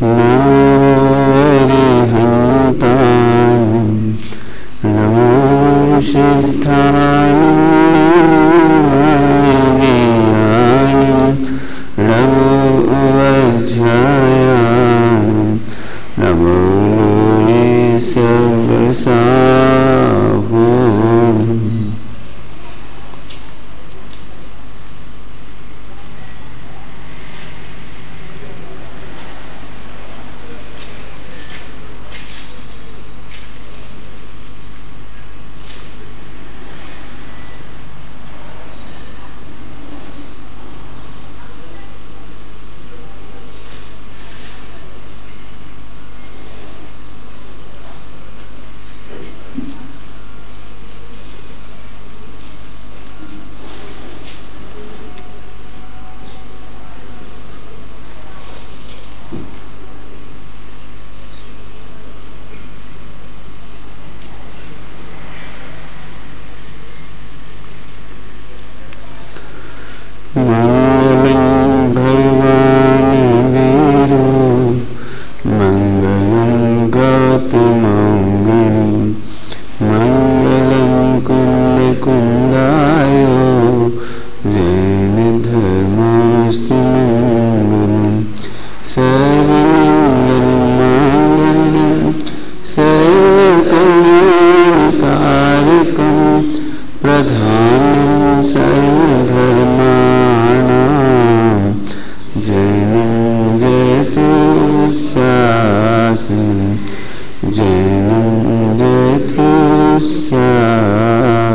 नमो अरिहन्ताय नमो सिद्धाय नमो वज्राय नमो सर्वसाहु। मंगलम भवानी वीरो मंगलम गौतमौगिणी मंगलम कुंद कुंदायो जैन धर्मस्तु मंगलम सर्वमंगल मांगल्यम सर्वकल्याणकारकम प्रधानम सर्वधर्माणां जैनं जयतु शासनं जैनं जयतु शासनं।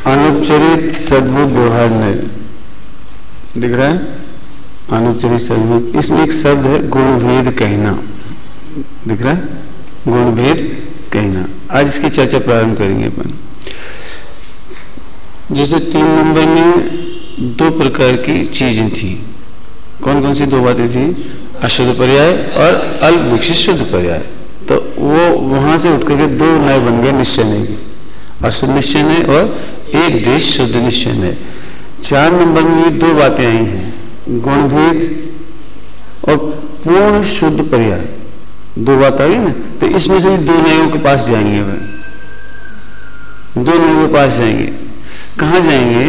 अनुपचरित सद्बुद्ध व्यवहार ने दिख रहा है। अनुपचरित सद्बुद्ध, इसमें एक शब्द है गुणभेद कहना, दिख रहा है, गुणभेद कहना। आज इसकी चर्चा प्रारंभ करेंगे अपन। जैसे 3 नंबर में 2 प्रकार की चीजें थी। कौन कौन सी 2 बातें थी? अशुद्ध पर्याय और अल्प विकसित शुद्ध पर्याय। तो वो वहां से उठ करके 2 नए बन गए निश्चय नहीं, अशुद्ध निश्चय है और एक देश शुद्ध निश्चय है। 4 नंबर में भी 2 बातें आई हैं, गुणभेद और पूर्ण शुद्ध पर्याय। 2 बात आई ना, तो इसमें से 2 नयों के पास जाएंगे। 2 नयों के पास जाएंगे। कहाँ जाएंगे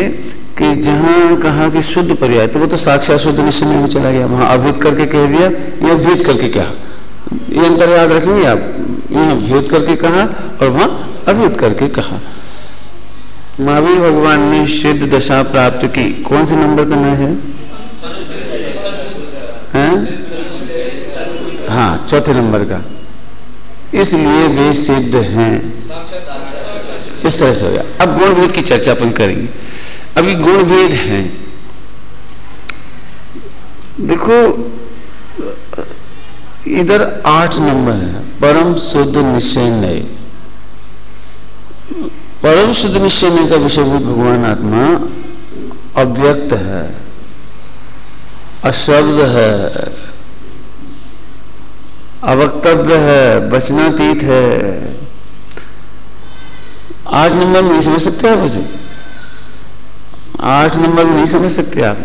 कि जहां कहा कि शुद्ध पर्याय, तो वो तो साक्षात शुद्ध निश्चय में चला गया, वहां अभेद करके कह दिया, या भेद करके कहा। ये अंतर याद रखेंगे आप, यहाँ भेद करके कहा और वहां अभेद करके कहा। महावीर भगवान ने सिद्ध दशा प्राप्त की, कौन से नंबर का नया है? हाँ, 4थे नंबर का। इसलिए वे सिद्ध हैं। इस तरह से हो गया। अब गुणभेद की चर्चा अपन करेंगे। अभी गुणभेद है, देखो इधर 8 नंबर है, परम शुद्ध निश्चय नए। परम शुद्ध निश्चय का विषय भगवान आत्मा अव्यक्त है, अशब्द है, अवक्तव्य है, वचनातीत है। 8 नंबर में नहीं समझ सकते आप इसे। 8 नंबर में नहीं समझ सकते आप।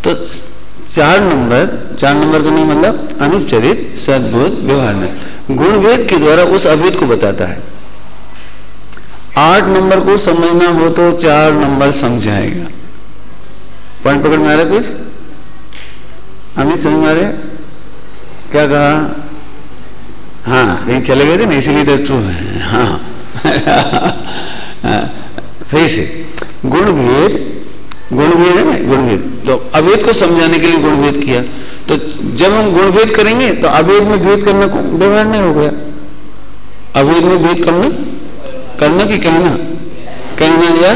तो 4 नंबर का नहीं मतलब अनुपचरित सद्बुद्ध व्यवहार में गुणभेद के द्वारा उस अभेद को बताता है। 8 नंबर को समझना हो तो 4 नंबर समझ जाएगा। पॉइंट पकड़ में आ रहा कुछ? अमित समझ में आ रहे? क्या कहा? हाँ, कहीं चले गए थे ना, इसीलिए तो ट्रू है। हाँ फिर से गुणभेद है ना, गुणभेद। तो अभेद को समझाने के लिए गुणभेद किया। तो जब हम गुणभेद करेंगे तो अभेद में भेद करना व्यवहार नहीं हो गया। अभेद में भेद करना कि कहना या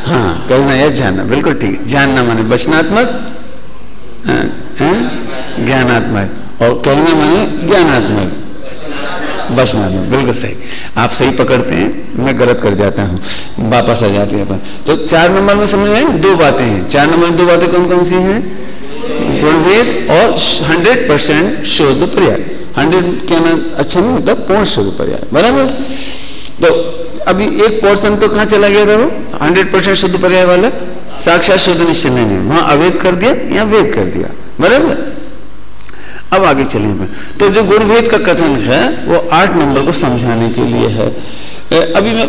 हाँ, कहना या जानना, बिल्कुल ठीक। जानना माने वचनात्मक, ज्ञानात्मक, और कहना माने ज्ञानात्मक, वचनात्मक। बिल्कुल सही, आप सही पकड़ते हैं, मैं गलत कर जाता हूँ, वापस आ जाते हैं अपन। तो 4 नंबर में समझ आए 2 बातें हैं। 4 नंबर में 2 बातें कौन कौन सी हैं? गुणभेद और 100% शुद्ध पर्याय। 100 कहना अच्छा नहीं होता, पूर्ण शुद्ध पर्याय, बराबर। तो अभी एक पोर्शन तो कहाँ चला गया था वो 100% शुद्ध पर्याय वाला, साक्षात शुद्ध निश्चय नहीं, वहां अवेद कर दिया या वेद कर दिया, बराबर। अब आगे चलेंगे। तो जो गुण भेद का कथन है वो 8 नंबर को समझाने के लिए है। अभी मैं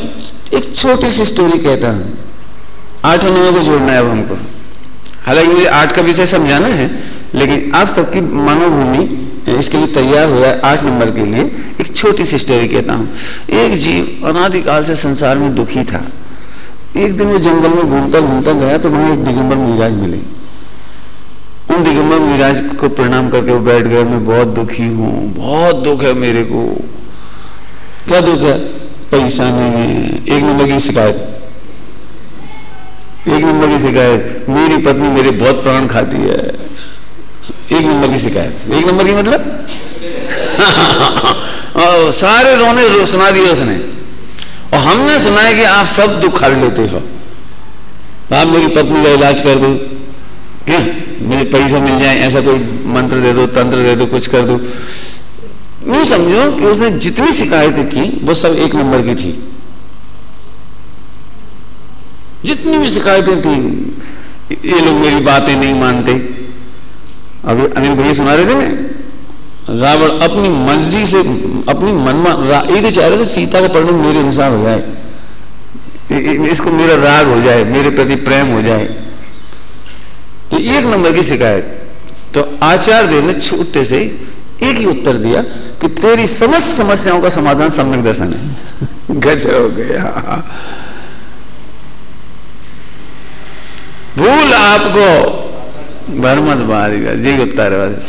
एक छोटी सी स्टोरी कहता हूँ, 8 नंबर को जोड़ना है अब हमको। हालांकि मुझे 8 का विषय समझाना है, लेकिन आप सबकी मनोभूमि इसके लिए तैयार हुआ है 8 नंबर के लिए। एक छोटी सी स्टोरी कहता हूँ। एक जीव अनादिकाल से संसार में दुखी था। एक दिन वो जंगल में घूमता घूमता गया तो वहां एक दिगंबर मुनिराज मिले। उन दिगंबर मुनिराज को प्रणाम करके वो बैठ गए, मैं बहुत दुखी हूँ, बहुत दुख है मेरे को। क्या दुख है? पैसा नहीं है। 1 नंबर की शिकायत, 1 नंबर की शिकायत, मेरी पत्नी मेरे बहुत प्राण खाती है। 1 नंबर की शिकायत। 1 नंबर की मतलब सारे रोने सुना दिए उसने। और हमने सुना है कि आप सब दुख हर लेते हो, आप मेरी पत्नी का इलाज कर दो, क्या मुझे पैसा मिल जाए, ऐसा कोई मंत्र दे दो, तंत्र दे दो, कुछ कर दो। यूं समझो कि उसने जितनी शिकायतें की वो सब 1 नंबर की थी। जितनी भी शिकायतें थी, ये लोग मेरी बातें नहीं मानते। अभी अनिल भैया सुना रहे थे ना, रावण अपनी मर्जी से, अपनी मनमा ये चाह रहे थे सीता का परिणाम मेरे अनुसार हो जाए, इसको मेरा राग हो जाए, मेरे प्रति प्रेम हो जाए। तो 1 नंबर की शिकायत। तो आचार्य देव ने छोटे से एक ही उत्तर दिया कि तेरी समस्त समस्याओं का समाधान सम्यक दर्शन है। गजब हो गया। भूल आपको भरमत मारेगा, जी उत्तर है।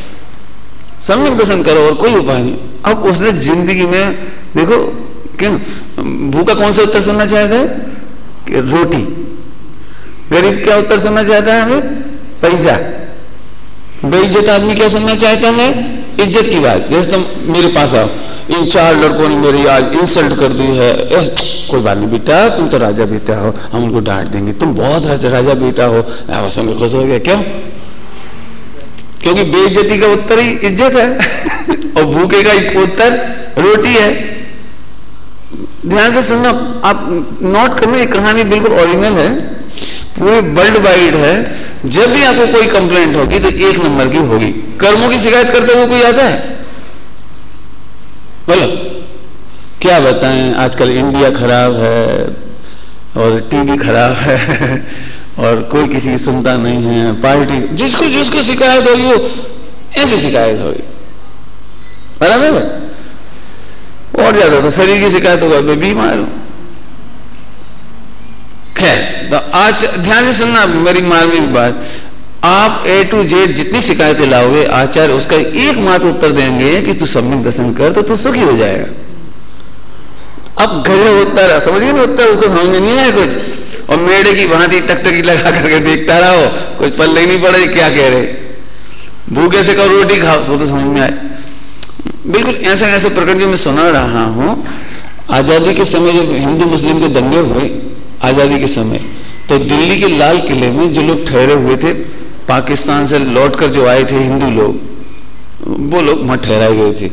सम्यक दर्शन करो और कोई उपाय नहीं। अब उसने जिंदगी में देखो क्यों भूखा कौन सा उत्तर सुनना चाहता है कि रोटी, गरीब क्या उत्तर सुनना चाहता है हमें? पैसा। बेइज्जत आदमी क्या सुनना चाहता है? इज्जत की बात। जैसे तुम मेरे पास आओ, इन 4 लड़कों ने मेरी आज इंसल्ट कर दी है। कोई बात नहीं बेटा, तुम तो राजा बेटा हो, हम उनको डांट देंगे, तुम बहुत राजा बेटा हो। सुन खुश हो गया। क्यों? क्योंकि बेइज्जती का उत्तर ही इज्जत है और भूखे का उत्तर रोटी है। ध्यान से सुनना, आप नोट करना, ये कहानी बिल्कुल ओरिजिनल है, पूरे वर्ल्ड वाइड है। जब भी आपको कोई कंप्लेंट होगी तो 1 नंबर की होगी। कर्मों की शिकायत करते हुए कोई आता है? बोलो क्या बताएं, आजकल इंडिया खराब है और टीवी खराब है और कोई किसी की सुनता नहीं है। पार्टी जिसको जिसको शिकायत होगी वो ऐसी शिकायत होगी, बराबर है। और ज्यादा तो शरीर की शिकायत होगा, मैं बीमार हूं। खैर, तो आज ध्यान से सुनना मेरी मार्मिक बात। आप A to Z जितनी शिकायतें लाओगे, आचार्य उसका एकमात्र उत्तर देंगे कि तू सम्यक दर्शन कर तो तू सुखी हो जाएगा। अब गए उत्तर समझिए ना, उत्तर उसको समझ में नहीं आया कुछ, और मेढे की भांति टकटकी लगा करके देखता रहो, कुछ पल्ले नहीं पड़े क्या कह रहे। भूखे से कहो रोटी खाओ, सो तो समझ में आए। बिल्कुल ऐसा ऐसा प्रकरण जो मैं सुना रहा हूं। आजादी के समय जब हिंदू मुस्लिम के दंगे हुए, आजादी के समय, तो दिल्ली के लाल किले में जो लोग ठहरे हुए थे, पाकिस्तान से लौटकर जो आए थे हिंदू लोग, वो लोग वहां ठहराए गए थे।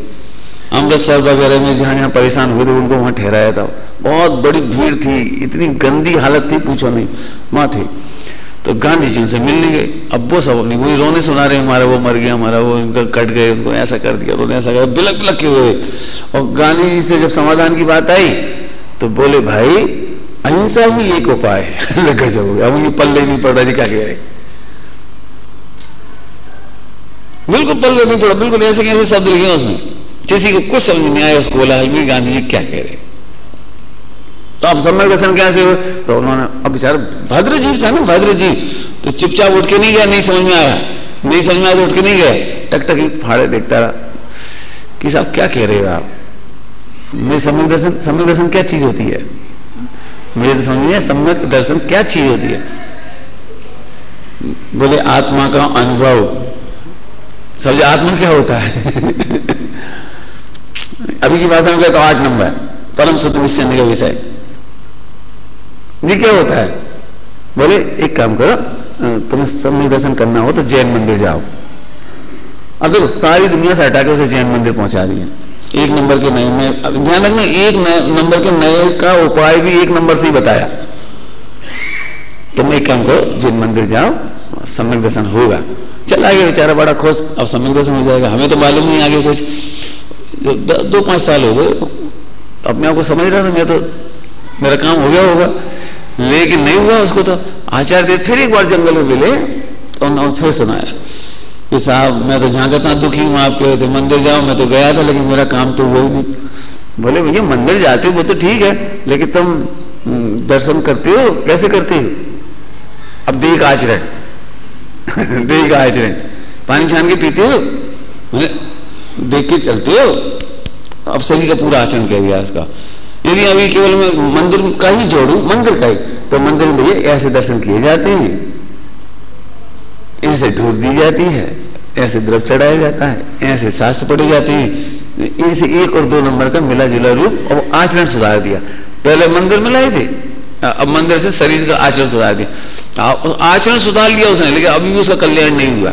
अमृतसर वगैरह में जहां जहां परेशान हुए थे उनको वहां ठहराया था। बहुत बड़ी भीड़ थी, इतनी गंदी हालत थी पूछो नहीं, वहां थी। तो गांधी जी उनसे मिलने गए। अब वो सब अपनी वही रोने सुना रहे, हमारा वो मर गया, हमारा वो इनका कट गए, उनको ऐसा कर दिया, उन्होंने ऐसा कर, बिलक बिलक के हुए। और गांधी जी से जब समाधान की बात आई तो बोले भाई अहिंसा ही एक उपाय है। गजब हो गया, अब उनके पल्ले नहीं पड़ रहा जी क्या कह रहे, बिल्कुल पल्ले नहीं पड़ा। बिल्कुल ऐसे कैसे शब्द लिखे उसमें, किसी को कुछ समझ नहीं आया उसको बोला हल्मी गांधी जी क्या कह रहे। तो अब सम्यक दर्शन कैसे हो? तो उन्होंने, अब बेचारा भद्र जीव था ना, भद्र जीव, तो चुपचाप उठ के नहीं गया, नहीं समझ में आया, नहीं समझ में आया तो उठ के नहीं गया, टकटकी फाड़े देखता रहा कि साहब क्या कह रहे हो आप। मैं सम्यक दर्शन क्या चीज होती है मुझे तो समझ नहीं है। सम्यक दर्शन क्या चीज होती है? बोले आत्मा का अनुभव। समझे आत्मा क्या होता है? अभी की भाषा में कहते तो 8 नंबर परम शुद्ध निश्चय का विषय जी क्या होता है? बोले एक काम करो, तुम्हें सम्यक दर्शन करना हो तो जैन मंदिर जाओ। अब देखो सारी दुनिया से हटा के उसे जैन मंदिर पहुंचा दिया, एक नंबर के नए में। ध्यान रखना, एक नंबर के नए का उपाय भी एक नंबर से ही बताया। तुम एक काम करो, जैन मंदिर जाओ, सम्यक दर्शन होगा। चल आगे बेचारा बड़ा खुश, अब सम्यक दर्शन हो जाएगा। हमें तो मालूम नहीं आगे कुछ, 2-5 साल हो गए, अपने आप को समझ रहा था मैं तो मेरा काम हो गया होगा, लेकिन नहीं हुआ उसको। तो आचार्य देव फिर एक बार जंगल में मिले तो उन्होंने फिर सुनाया कि साहब मैं तो जहाँ कहता दुखी हूँ, आप कह रहे थे मंदिर जाओ, मैं तो गया था लेकिन मेरा काम तो हुआ ही नहीं। बोले भैया मंदिर जाते हो वो तो ठीक है, लेकिन तुम दर्शन करते हो कैसे करते हो? अब देख आचरण देख आचरण, पानी छान के पीते हो, देख के चलते हो। अब सभी का पूरा आचरण कह दिया इसका। यदि अभी केवल मैं मंदिर का ही जोड़ू, मंदिर का ही, तो मंदिर में भैया ऐसे दर्शन किए जाते हैं, ऐसे धूप दी जाती है, ऐसे द्रव्य चढ़ाया जाता है, ऐसे शास्त्र पढ़े जाते हैं। ऐसे 1 और 2 नंबर का मिला जुला रूप और आचरण सुधार दिया। पहले मंदिर में लाए थे, अब मंदिर से शरीर का आचरण सुधार दिया। आचरण सुधार लिया उसने, लेकिन अभी भी उसका कल्याण नहीं हुआ।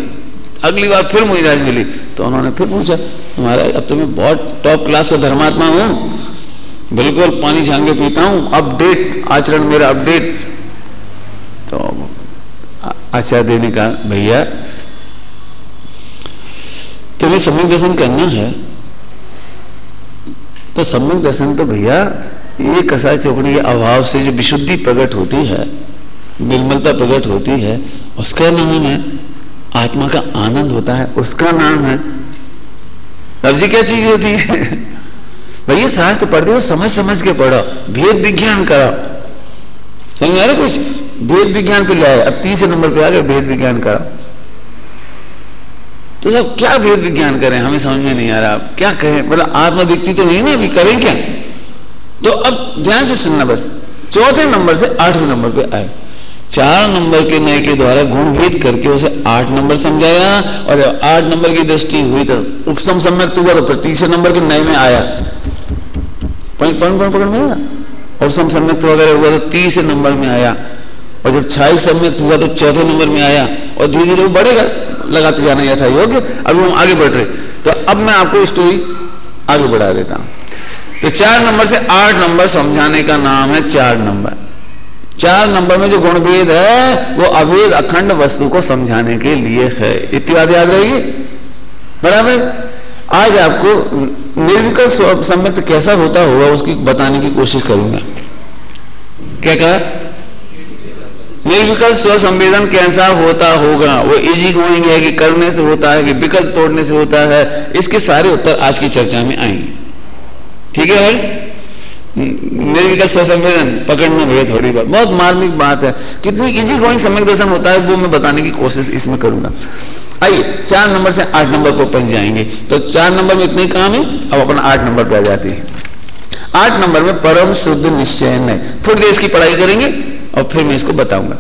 अगली बार फिर मुझे मिली तो उन्होंने फिर पूछा, महाराज अब तो मैं बहुत टॉप क्लास का धर्मात्मा हूँ, बिल्कुल पानी छान के पीता हूँ, अपडेट आचरण मेरा अपडेट। तो आचार्य देव ने कहा भैया तुम्हें सम्यक दर्शन करना है तो सम्यक दर्शन तो भैया ये कसाय चौकड़ी के अभाव से जो विशुद्धि प्रकट होती है, निर्मलता प्रकट होती है, उसका नाम है आत्मा का आनंद होता है, उसका नाम है। अब जी क्या चीज होती है भैया? शास्त्र पढ़ते हो समझ समझ के पढ़ो, भेद विज्ञान करो। समझ आ रहा कुछ? भेद विज्ञान पे लाए, अब 30 नंबर पे आ गए भेद विज्ञान करो। तो सब क्या भेद विज्ञान करें, हमें समझ में नहीं आ रहा। आप क्या कहें, मतलब आत्मा दिखती तो नहीं ना, अभी करें क्या? तो अब ध्यान से सुनना, बस 4थे नंबर से 8वें नंबर पे आए। 4 नंबर के नए के द्वारा गुण भेद करके उसे 8 नंबर समझाया, और 8 नंबर की दृष्टि हुई तो उपसम सम्यक हुआ, तो फिर 30 नंबर के नए में आया। पकड़ में उपसम सम्यक वगैरह हुआ तो 30 नंबर में आया, और जब छाई सम्यक हुआ तो 4थे नंबर में आया, और धीरे धीरे वो बढ़ेगा, लगाते जाना यह था योग्य। अभी हम आगे बढ़ रहे, तो अब मैं आपको स्टोरी आगे बढ़ा देता हूं। तो 4 नंबर से 8 नंबर समझाने का नाम है 4 नंबर। 4 नंबर में जो गुण भेद है वो अभेद अखंड वस्तु को समझाने के लिए है। इतनी बात याद रहेगी, बराबर। आज आपको निर्विकल्प सम्यक कैसा होता होगा उसकी बताने की कोशिश करूंगा। क्या कहा? निर्विकल्प स्व संवेदन कैसा होता होगा, वो इजी गोइंग है कि करने से होता है कि विकल्प तोड़ने से होता है, इसके सारे उत्तर आज की चर्चा में आएंगे। ठीक है हर्ष? निर्विकल्प स्व संवेदन पकड़ना भैया थोड़ी बात, बहुत मार्मिक बात है। कितनी इजी गोइंग सम्यक दर्शन होता है वो मैं बताने की कोशिश इसमें करूंगा। आइए 4 नंबर से 8 नंबर को पहुंच जाएंगे। तो 4 नंबर में इतने काम है, अब अपन 8 नंबर पे आ जाते हैं। 8 नंबर में परम शुद्ध निश्चय नहीं। थोड़ी देर इसकी पढ़ाई करेंगे और फिर मैं इसको बताऊंगा।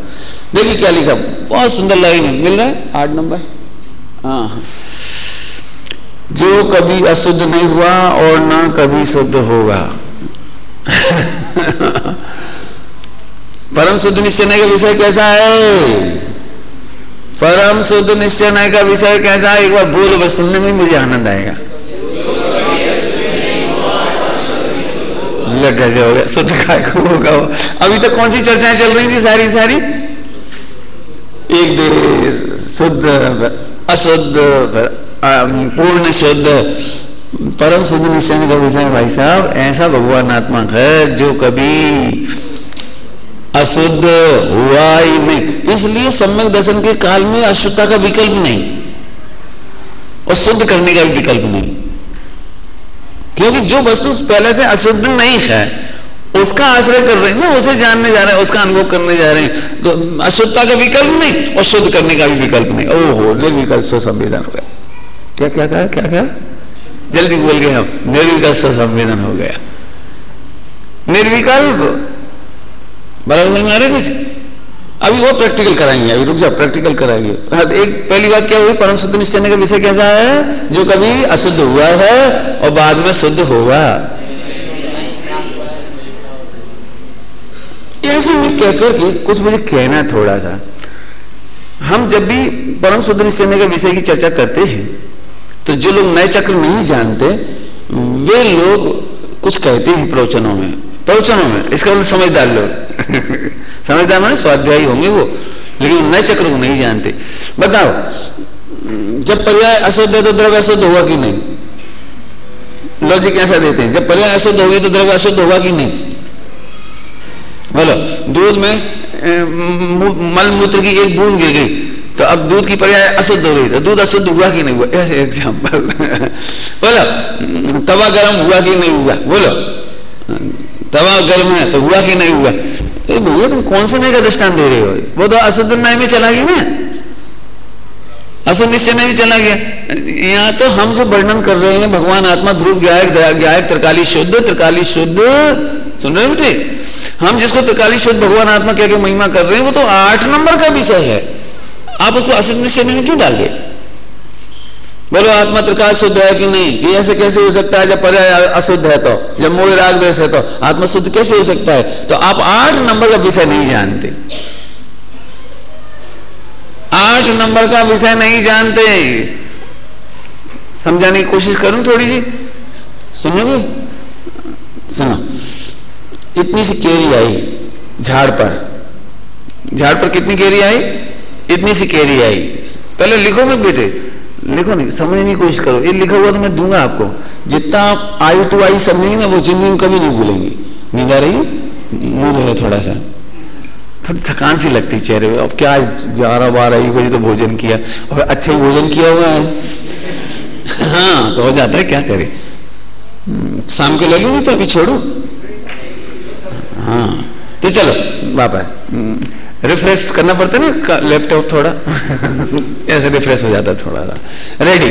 देखिए क्या लिखा, बहुत सुंदर लाइन है, मिल रहा है 8 नंबर। हाँ, जो कभी अशुद्ध नहीं हुआ और ना कभी शुद्ध होगा परम शुद्ध निश्चय का विषय कैसा है? परम शुद्ध निश्चय का विषय कैसा है? एक बार बोलो, बस सुनने में मुझे आनंद आएगा। लग गया शुद्ध काय को होगा। अभी तक कौन सी चर्चाएं चल रही थी? सारी एक दे शुद्ध, अशुद्ध, पूर्ण शुद्ध। परम शुद्ध निश्चय का विषय भाई साहब ऐसा भगवान आत्मा है जो कभी अशुद्ध हुआ ही नहीं। इसलिए सम्यक दर्शन के काल में अशुद्धता का विकल्प नहीं और शुद्ध करने का भी विकल्प नहीं, क्योंकि जो वस्तु पहले से अशुद्ध नहीं है उसका आश्रय कर रहे हैं ना, उसे जानने जा रहे हैं, उसका अनुभव करने जा रहे हैं। तो अशुद्धता का विकल्प नहीं और शुद्ध करने का भी विकल्प नहीं। ओहो, निर्विकल्प स्व संवेदन हो गया। क्या कहा? जल्दी बोल गए हम। निर्विकल्प स्व संवेदन हो गया। निर्विकल्प बराबर में आ रहे कुछ? अभी वो प्रैक्टिकल कराएंगे, अभी रुक जाओ, प्रैक्टिकल कराएंगे। एक पहली बात क्या हुई, परम शुद्ध निश्चय का विषय कैसा है? जो कभी अशुद्ध हुआ है और बाद में शुद्ध होगा। ऐसे में कह करके कुछ मुझे कहना थोड़ा सा। हम जब भी परम शुद्ध निश्चय के विषय की चर्चा करते हैं तो जो लोग नए चक्र नहीं जानते वे लोग कुछ कहते हैं प्रवचनों में, इसका मतलब समझदार लोग समझदार माने स्वाध्यायी होंगे वो, लेकिन नए चक्र को नहीं जानते। बताओ, जब पर्याय अशुद्ध है तो द्रव्य अशुद्ध होगा कि नहीं? लॉजिक ऐसा देते हैं, जब पर्याय अशुद्ध होगी तो द्रव्य अशुद्ध होगा कि नहीं? बोलो, दूध में मल मूत्र की एक बूंद गिर गई तो अब दूध की पर्याय अशुद्ध हो गई, तो दूध अशुद्ध हुआ कि नहीं हुआ? ऐसे एग्जाम्पल बोलो, तवा गर्म हुआ कि नहीं हुआ? बोलो, तवा गर्म है तो हुआ कि नहीं हुआ? भैया तुम कौन से नए का दृष्टांत दे रहे हो? वो तो अशुद्ध न्याय में चला गया ना, अशुद्ध निश्चय में भी चला गया। यहाँ तो हम जो वर्णन कर रहे हैं भगवान आत्मा ध्रुव ज्ञायक त्रिकाली शुद्ध, सुन रहे हो बेटे? हम जिसको त्रिकाली शुद्ध भगवान आत्मा कह के महिमा कर रहे हैं वो तो 8 नंबर का विषय है, आप उसको अशुद्ध निश्चय में क्यों डाल गए? बोलो, आत्मा त्रिकाल शुद्ध है कि नहीं? कि ऐसे कैसे हो सकता है? जब पर्याय अशुद्ध है तो, जब मोह राग द्वेष है तो आत्मा शुद्ध कैसे हो सकता है? तो आप 8 नंबर का विषय नहीं जानते, 8 नंबर का विषय नहीं जानते। समझाने की कोशिश करूं थोड़ी सी, सुनोगे? सुनो, इतनी सी केरी आई झाड़ पर कितनी केरी आई? इतनी सी केरी आई। पहले लिखो मत बेटे, लिखो नहीं, समझने की कोशिश करो। ये लिखा हुआ तो मैं दूंगा आपको, जितना आप आई टू आई समझेंगे ना वो जिंदगी में कभी नहीं भूलेंगे। नींद आ रही है? मूड है थोड़ा सा, थोड़ी थकान सी लगती चेहरे पे। अब क्या 11-12 बजे तो भोजन किया, और अच्छा ही भोजन किया हुआ है हाँ तो हो जाता है, क्या करे। शाम को ले लूंगी तो अभी छोड़ू। हाँ तो चलो वापस रिफ्रेश करना पड़ता है ना लैपटॉप थोड़ा ऐसे रिफ्रेश हो जाता है थोड़ा सा। रेडी,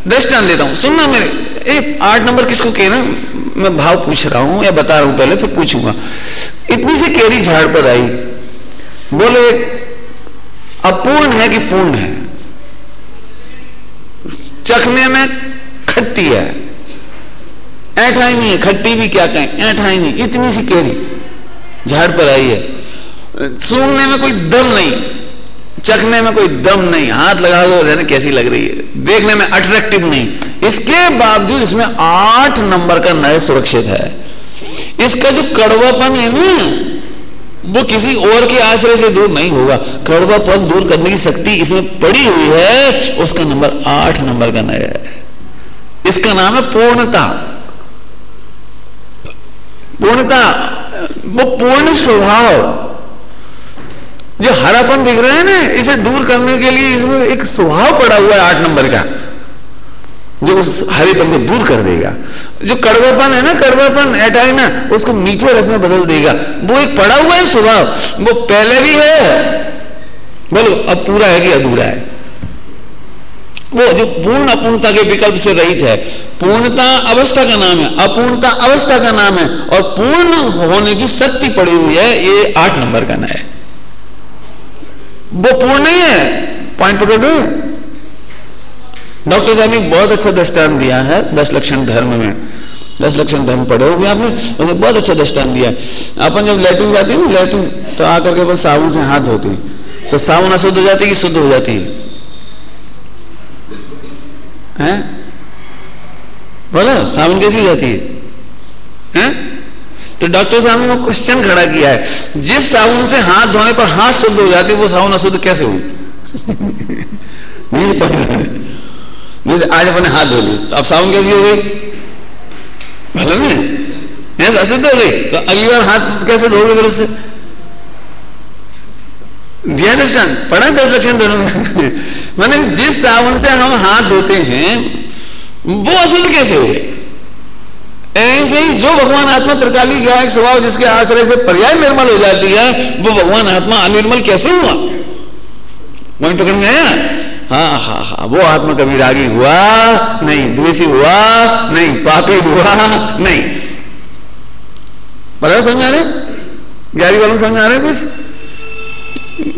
दृष्टांत देता हूं, सुनना मेरे। 8 नंबर किसको कहना, मैं भाव पूछ रहा हूं या बता रहा हूं, पहले फिर पूछूंगा। इतनी सी केरी झाड़ पर आई, बोले अपूर्ण है कि पूर्ण है? चखने में खट्टी है, ऐठा ही नहीं है, खट्टी भी क्या कहें, ऐठा ही नहीं। इतनी सी केरी झाड़ पर आई है, सूंघने में कोई दम नहीं, चखने में कोई दम नहीं, हाथ लगा दो रहने कैसी लग रही है, देखने में अट्रैक्टिव नहीं, इसके बावजूद इसमें 8 नंबर का नय सुरक्षित है। इसका जो कड़वापन है ना वो किसी और के आश्रय से दूर नहीं होगा, कड़वापन दूर करने की शक्ति इसमें पड़ी हुई है, उसका नंबर 8 नंबर का नय है। इसका नाम है पूर्णता। पूर्णता, वो पूर्ण स्वभाव, जो हरापन दिख रहा है ना, इसे दूर करने के लिए इसमें एक स्वभाव पड़ा हुआ है 8 नंबर का, जो उस हरेपन को दूर कर देगा। जो कड़वापन है ना, कड़वापन ऐठा है ना, उसको मीठे रस में बदल देगा। वो एक पड़ा हुआ है स्वभाव, वो पहले भी है। बोलो अब पूरा है कि अधूरा है? वो जो पूर्ण अपूर्णता के विकल्प से रहित है। पूर्णता अवस्था का नाम है, अपूर्णता अवस्था का नाम है, और पूर्ण होने की शक्ति पड़ी हुई है, ये 8 नंबर का नाम है। वो पूर्ण नहीं है, पॉइंट पकड़ रहे हैं? डॉक्टर साहब ने बहुत अच्छा दृष्टांत दिया है 10 लक्षण धर्म में। 10 लक्षण धर्म पढ़े होंगे आपने, उसने बहुत अच्छा दृष्टांत दिया है। अपन जब लैट्रिन जाते हैं ना, लैट्रिन तो आकर के बस साबुन से हाथ धोते हैं, तो साबुन अशुद्ध हो जाती है कि शुद्ध हो जाती है? बोलो साबुन कैसी हो जाती है? तो डॉक्टर साहब ने वो क्वेश्चन खड़ा किया है, जिस साबुन से हाथ धोने पर हाथ शुद्ध हो जाती है वो साबुन अशुद्ध कैसे हुई? जैसे आज अपने हाथ धो लिए तो अब साबुन कैसी हो गई? भला नहीं अशुद्ध हो गई, तो अगली बार हाथ कैसे धोगे फिर उससे? दिया दृष्टांत पढ़ा 10 लक्षण दोनों में मैंने जिस साबुन से हम हाथ धोते हैं वो अशुद्ध कैसे हुए? ऐसे ही जो भगवान आत्मा त्रिकाली ज्ञायक स्वभाव जिसके आश्रय से पर्याय निर्मल हो जाती है, वो भगवान आत्मा अनिर्मल कैसे हुआ? वहीं पकड़ में आया? हाँ, वो आत्मा कभी रागी हुआ नहीं, द्वेषी हुआ नहीं, पापी हुआ नहीं। बराबर समझ आ रहे? 11वीं वालों समझ आ रहे कुछ?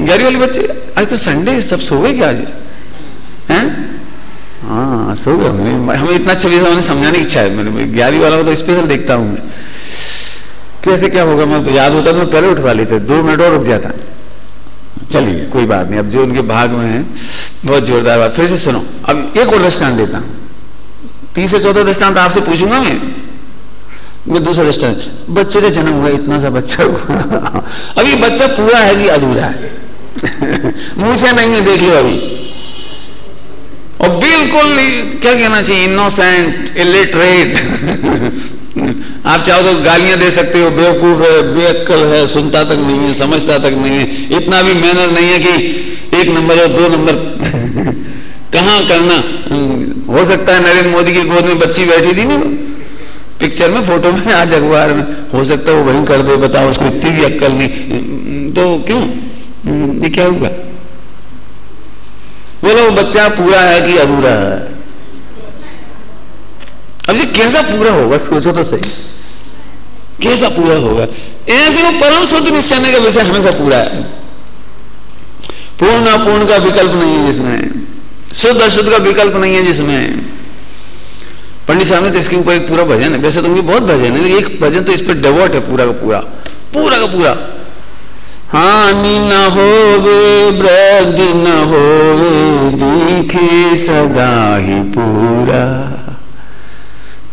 11वीं वाले बच्चे आज तो संडे, सब सो गए क्या आज? हैं? हाँ सो गए। हमें इतना अच्छा विषय समझाने की इच्छा है। मैंने 11वीं वालों को तो स्पेशल देखता हूँ मैं, कैसे क्या होगा। मैं तो याद होता तो मैं पहले उठवा लेते, 2 मिनट और रुक जाता। चलिए कोई बात नहीं, अब जो उनके भाग में है बहुत जोरदार बात। फिर से सुनो, अब एक और दृष्टांत देता हूं, 3 से 14 दृष्टांत आपसे पूछूंगा मैं दूसरा दृष्टांत। बच्चे का जन्म हुआ, इतना सा बच्चा हुआ, अभी बच्चा पूरा है कि अधूरा है? मुंह से नहीं है, देख लो अभी। और बिल्कुल क्या कहना चाहिए, इनोसेंट, इलिटरेट। आप चाहो तो गालियां दे सकते हो, बेवकूफ है, बेअक्ल है, सुनता तक नहीं है, समझता तक नहीं है, इतना भी मैनर नहीं है कि 1 नंबर और 2 नंबर कहां करना। हो सकता है नरेंद्र मोदी की गोद में बच्ची बैठी थी ना पिक्चर में, फोटो में, आज अखबार में, हो सकता है वो वहीं कर दे। बताओ, उसको इतनी भी अक्ल नहीं, तो क्यों, ये क्या हुआ? बोलो बच्चा पूरा है कि अधूरा है? अब ये कैसा पूरा होगा, सोचो तो सही, कैसा पूरा होगा? ऐसे वो परम शुद्ध निश्चय का विषय हमेशा पूरा है, पूर्ण अपूर्ण का विकल्प नहीं है जिसमें, शुद्ध अशुद्ध का विकल्प नहीं है जिसमें। पंडित साहब ने तो इसके ऊपर एक पूरा भजन है, वैसे तो उनके बहुत भजन है, एक भजन तो इस पर डेवोट है पूरा का पूरा, पूरा का पूरा। हानि न होवे वृद्धि न होवे, दिखे सदा ही पूरा,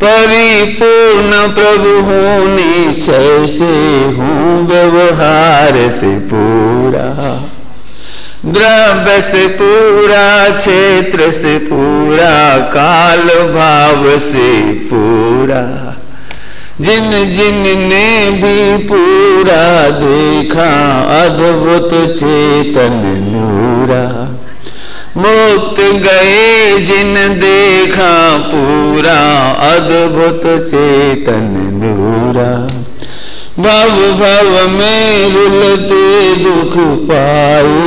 परिपूर्ण प्रभु हूँ निश्चय से, हूँ व्यवहार से पूरा, द्रव्य से पूरा, क्षेत्र से पूरा, काल भाव से पूरा, जिन जिन ने भी पूरा देखा, अद्भुत चेतन नूरा, मुक्त गए जिन देखा पूरा, अद्भुत चेतन नूरा, भव भव में रुलते दुख पाए,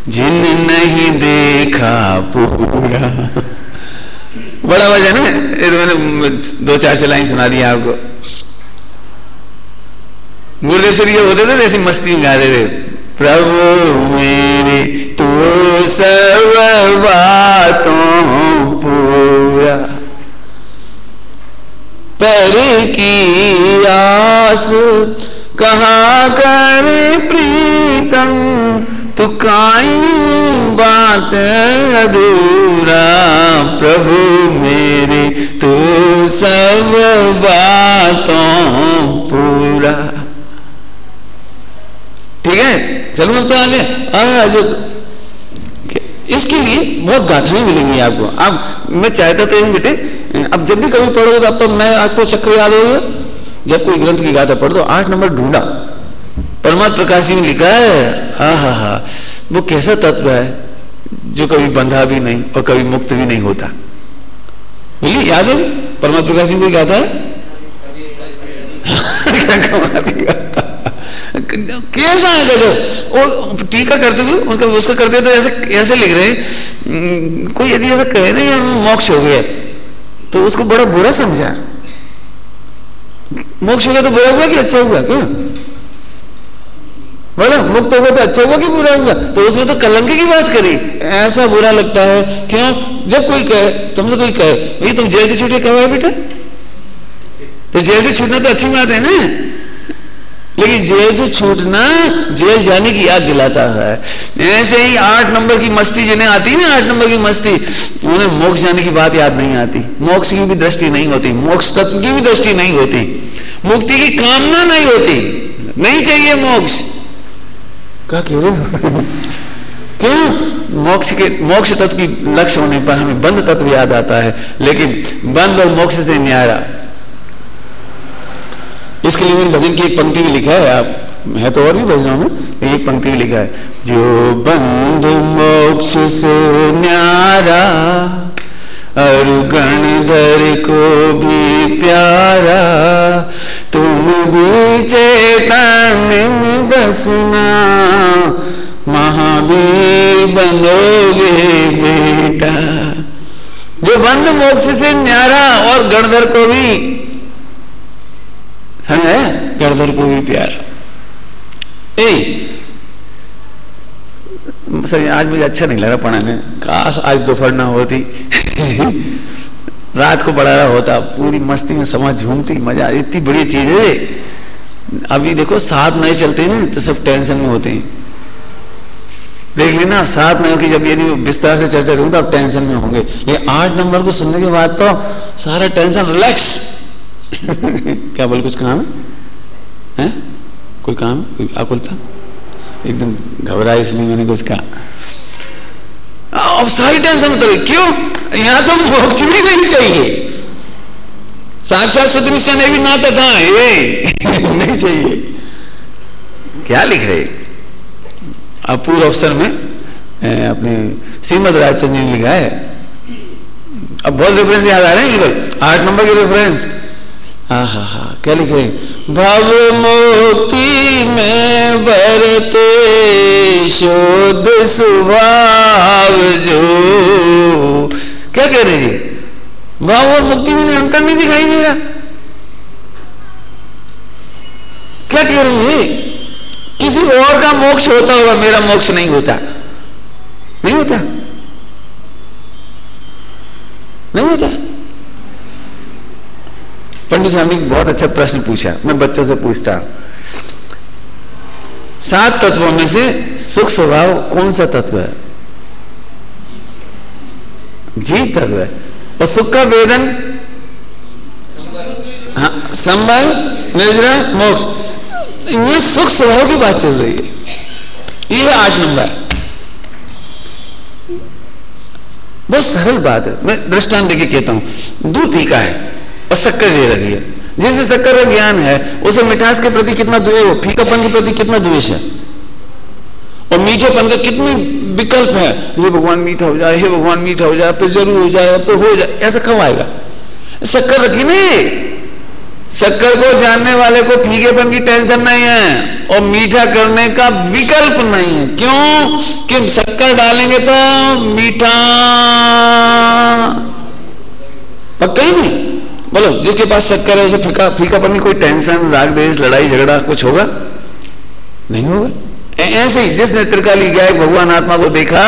जिन नहीं देखा पूरा। बड़ा वजन है, मैंने 2-4 से लाइन सुना दी आपको। गुरुदेव से ये होते थे जैसी मस्ती में गा रहे थे, प्रभु मेरे तू सर्व बातों पूरा, पर की आस कहाँ करे प्रीतम, तू काई बात अधूरा, प्रभु मेरे तू सब बातों पूरा। ठीक है, चलो तो आगे। आज इसके लिए बहुत गाथाएं मिलेंगी आपको। आप मैं चाहता तो बेटे, अब जब भी कभी पढ़ोगे तो अब तो मैं आपको चक्र याद होगा, जब कोई ग्रंथ की गाथा पढ़ दो, 8 नंबर ढूंढा, परमात्मा प्रकाश जी ने लिखा है, हा, वो कैसा तत्व है जो कभी बंधा भी नहीं और कभी मुक्त भी नहीं होता। बोलिए, याद है परमात्मा प्रकाश जी को गाथा है? कैसा है देखो, वो टीका करते हुए उसका करते तो ऐसे लिख रहे हैं, कोई यदि ऐसा कहे ना या मोक्ष हो गया तो उसको बड़ा बुरा समझा। मोक्ष हो गया तो बुरा हुआ कि अच्छा हुआ? क्या बोला, मुक्त होगा तो अच्छा हुआ कि बुरा हुआ? तो उसमें तो कलंक की बात करी, ऐसा बुरा लगता है। क्यों? जब कोई कहे, तुमसे कोई कहे भाई तुम जेल से छूटे, कहा है बेटा? तो जेल से छूटना तो अच्छी बात है ना, लेकिन जेल से छूटना जेल जाने की याद दिलाता है। ऐसे ही 8 नंबर की मस्ती जिन्हें आती है ना, 8 नंबर की मस्ती, उन्हें मोक्ष जाने की बात याद नहीं आती, मोक्ष की भी दृष्टि नहीं होती, मोक्ष तत्व की भी दृष्टि नहीं होती, मुक्ति की कामना नहीं होती, नहीं चाहिए मोक्ष। क्या कह रहे हो? क्यों? मोक्ष तत्व की लक्ष्य होने पर हमें बंध तत्व याद आता है, लेकिन बंध और मोक्ष से न्यारा। इसके लिए मैंने भजन की एक पंक्ति में लिखा है, आप है तो और भी भजनों में एक पंक्ति में लिखा है, जो बंध मोक्ष से न्यारा, और गणधर को भी प्यारा, तुम भी चेतन में बसना, महावीर बनोगे बेटा। जो बंध मोक्ष से न्यारा और गणधर को भी, है गणधर को भी प्यारा। सर आज मुझे अच्छा नहीं लगा पढ़ाने, काश आज दोपहर ना होती रात को पढ़ा रहा होता, पूरी मस्ती में समझ झूमती, मजा, इतनी बड़ी चीज है। अभी देखो 7 नए चलते हैं ना तो सब टेंशन में होते हैं, देख लेना 7 नए की जब यदि विस्तार से चर्चा करूँ तो आप टेंशन में होंगे, ये 8 नंबर को सुनने के बाद तो सारा टेंशन रिलैक्स। क्या बोल, कुछ काम है? कोई काम, कोई आकुलता? एकदम घबरा इसलिए मैंने कुछ कहा। अब सारी टेंशन उतर गई, क्यों? यहां तो मोक्ष भी नहीं चाहिए, साक्षात सदृश्य ने भी नाता कहां है, नहीं चाहिए। क्या लिख रहे अपूर्व अवसर में अपने श्रीमद राजचंद्र ने लिखा है। अब बहुत रेफरेंस याद आ रहे हैं बिल्कुल, 8 नंबर के रेफरेंस। हाँ, क्या लिख रहे? भव मुक्ति में बरते शुद्ध स्वभाव जो, क्या कह रहे हैं? भाव और मुक्ति में अंतर नहीं दिखाई दे रहा। क्या कह रहे हैं? किसी और का मोक्ष होता होगा, मेरा मोक्ष नहीं होता, नहीं होता, नहीं होता। पंडित साहब ने बहुत अच्छा प्रश्न पूछा, मैं बच्चों से पूछता हूं, 7 तत्वों में से सुख स्वभाव कौन सा तत्व है? जीत तत्व है। और सुख का वेदन, हाँ, संबंध, निद्रा, मोक्ष, ये सुख स्वभाव की बात चल रही है। ये 8 नंबर, बहुत सरल बात है। मैं दृष्टांत देके कहता हूं, दूध फीका है और शक्कर दे रही है। जैसे शक्कर का ज्ञान है, उसे मिठास के प्रति कितना द्वेष, फीकापन के प्रति कितना द्वेष है, और मीठेपन का कितनी विकल्प है। हे भगवान मीठा हो जाए, हे भगवान मीठा हो जाए, अब तो जरूर हो जाए, अब तो हो जाए, ऐसा कब आएगा? शक्कर रखी नहीं, शक्कर को जानने वाले को फीकेपन की टेंशन नहीं है और मीठा करने का विकल्प नहीं है। क्यों? कि शक्कर डालेंगे तो मीठा पक्का ही नहीं। बोलो, जिसके पास शक्कर है उसे फीकापन की कोई टेंशन, राग द्वेष, लड़ाई झगड़ा कुछ होगा? नहीं होगा। ऐसे ही जिसने त्रिकाली गाय भगवान आत्मा को देखा,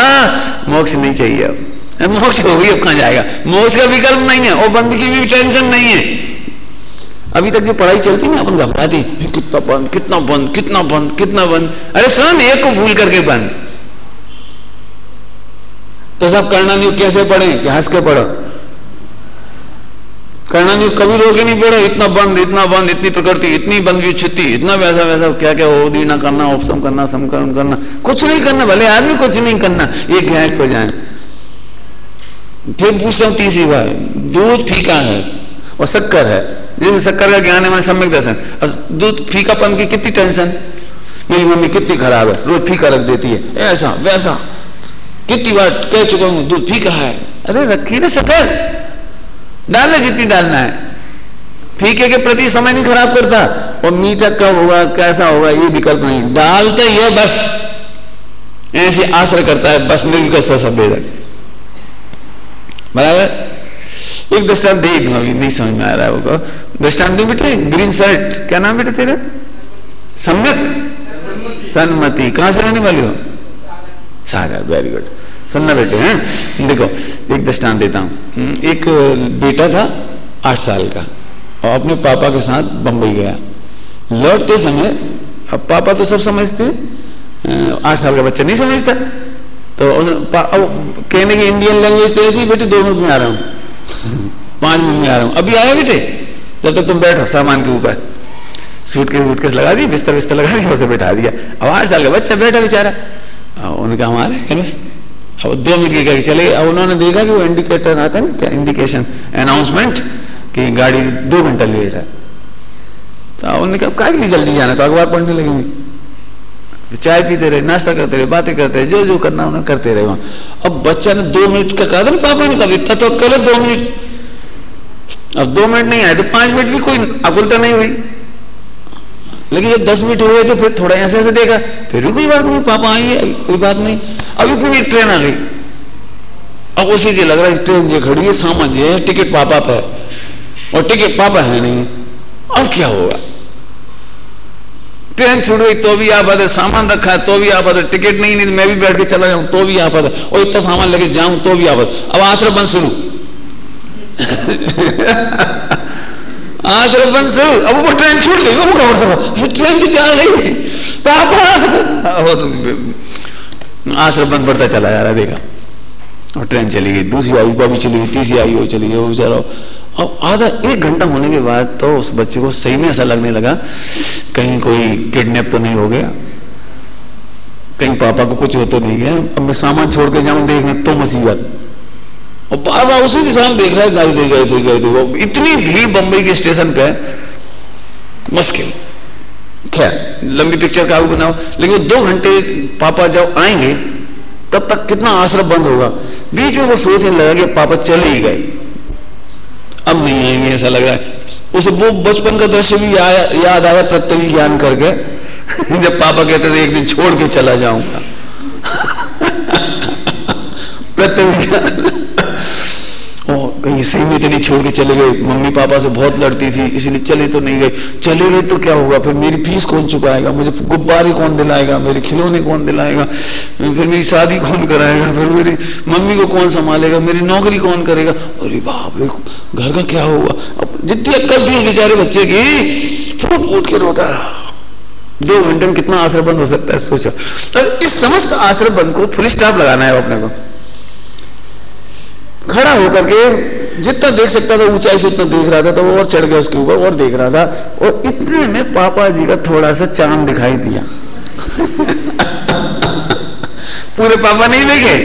मोक्ष नहीं चाहिए। अब मोक्ष हो गई, अब कहां जाएगा? मोक्ष का विकल्प नहीं है और बंद की भी टेंशन नहीं है। अभी तक जो पढ़ाई चलती ना, अपन घबराती, कितना बंद, कितना बंद, कितना बंद, कितना बंद। अरे सुन, एक को भूल करके बंद। तो सब करना नहीं, कैसे पढ़े? हंस के पढ़ो। करना नहीं, कभी रो के नहीं पढ़ो, इतना बंद, इतना बंद, इतनी प्रकृति, इतनी बंद विच्छित्ति, इतना वैसा वैसा, क्या क्या ओदी ना करना, उपसम करना, समकरण करना, कुछ नहीं करना, भले आदमी कुछ नहीं करना, ये ज्ञान को जाए। फिर पूछता हूं तीसरी बार, दूध फीका है और शक्कर है, जैसे शक्कर का ज्ञान है, मैंने सम्यक दर्शन, दूध फीकापन की कितनी टेंशन। मेरी मम्मी कितनी खराब है, रोज फीका रख देती है, ऐसा वैसा, कितनी बार कह चुका हूं दूध फीका है। अरे रखी ना शक्कर, डालना जितनी डालना है, फीके के प्रति समय नहीं खराब करता, और मीठा कब होगा, कैसा होगा, ये विकल्प नहीं, डालता ही है बस, ऐसे आश्रय करता है बस, निर्विकल्प संवेदक। बराबर। एक दृष्टांत दे दूं, अभी नहीं समझ में आ रहा है वो, दृष्टांत दे बेटे। ग्रीन शर्ट, क्या नाम बेटे तेरा? सम्यक सन्मति। कहां से रहने वाली हो? सागर, वेरी गुड। सुनना बेटे हैं, देखो एक दृष्टांत देता हूं। एक बेटा था 8 साल का और अपने पापा के साथ बंबई गया। लौटते समय, अब पापा तो सब समझते, 8 साल का बच्चा नहीं समझता, तो कहने की इंडियन लैंग्वेज तो ऐसी, बेटे 2 मिनट में आ रहा हूं, 5 मिनट में आ रहा हूं, अभी आया बेटे, जब तक तुम बैठो सामान के ऊपर। सूटकेस लगा दी, बिस्तर लगा दिया, उसे बैठा दिया। अब 8 साल का बच्चा बैठा बेचारा, उनका हमारे बस अब 2 मिनट के करके चले। अब उन्होंने देखा कि वो इंडिकेटर आता है ना, क्या इंडिकेशन, अनाउंसमेंट कि गाड़ी 2 घंटा लेट है। तो उन्होंने कहा काय के लिए जल्दी जाना, तो अखबार पढ़ने लगेंगे, चाय पीते रहे, नाश्ता करते रहे, बातें करते रहे, जो जो करना उन्होंने करते रहे वहां। अब बच्चा ने 2 मिनट का कहा था ना, पापा ने कहा इतना तो कल 2 मिनट, अब 2 मिनट नहीं आए तो 5 मिनट भी कोई अकुलता नहीं हुई, लेकिन जब 10 मिनट हुए तो फिर थोड़ा ऐसे ऐसे देखा, फिर भी कोई बात नहीं, पापा आई है, कोई बात नहीं। अब इतनी ट्रेन आ गई, अब उसी से लग रहा है ट्रेन जो खड़ी है, सामान जो है, टिकट पापा पे, और टिकट पापा है नहीं, अब क्या होगा? ट्रेन छूट गई तो भी आप आते, सामान रखा है तो भी आप आते, टिकट नहीं मैं भी बैठ के चला जाऊं तो भी आप आते, और इतना सामान लेके जाऊं तो भी आप आते। अब आश्रम बंद शुरू। आश्रम बंद से अब वो ट्रेन छूट गई, वो कहा ट्रेन तो जा रही पापा, और आश्रम बंद पड़ता चला जा रहा, देखा, और ट्रेन चली गई, दूसरी आई वो भी चली गई, तीसरी आई वो चली गई, वो बेचारा। अब आधा 1 घंटा होने के बाद तो उस बच्चे को सही में ऐसा लगने लगा कहीं कोई किडनैप तो नहीं हो गया, कहीं पापा को कुछ हो तो नहीं गया, अब मैं सामान छोड़ के जाऊं देखने तो मुसीबत। और बार बार उसी के सामने देख रहा है, गए थे वो, इतनी भीड़ बंबई के स्टेशन पे, मुश्किल। खैर लंबी पिक्चर काबू बनाओ, लेकिन 2 घंटे पापा जब आएंगे तब तक कितना आश्रम बंद होगा। बीच में वो सोचने लगा कि पापा चले ही गए, अब नहीं आएंगे, ऐसा लग रहा है उसे। वो बचपन का दृश्य भी याद आया प्रत्यक्ष ज्ञान करके, जब पापा कहते थे एक दिन छोड़ के चला जाऊंगा। प्रत्यक्ष कहीं सही में तो नहीं छोड़ के चले गए, मम्मी पापा से बहुत लड़ती थी इसलिए चले तो नहीं गए, चले गए तो क्या होगा, फिर मेरी फीस कौन चुकाएगा, मुझे गुब्बारे कौन दिलाएगा, मेरे खिलौने कौन दिलाएगा, फिर मेरी शादी कौन कराएगा, फिर मेरी मम्मी को कौन संभालेगा, मेरी नौकरी कौन करेगा, अरे बाप रे घर का क्या होगा। अब जितनी अक्ल थी बेचारे बच्चे की, फूट फूट के रोता रहा। 2 घंटे में कितना आश्रम बंद हो सकता है सोचो। तो इस समस्त आश्रम बंद को फुल स्टॉप लगाना है अपने को। खड़ा होकर के जितना देख सकता था ऊंचाई से उतना देख रहा था, तो वो और चढ़ गया उसके ऊपर और देख रहा था, और इतने में पापा जी का थोड़ा सा चांद दिखाई दिया। पूरे पापा नहीं देखे,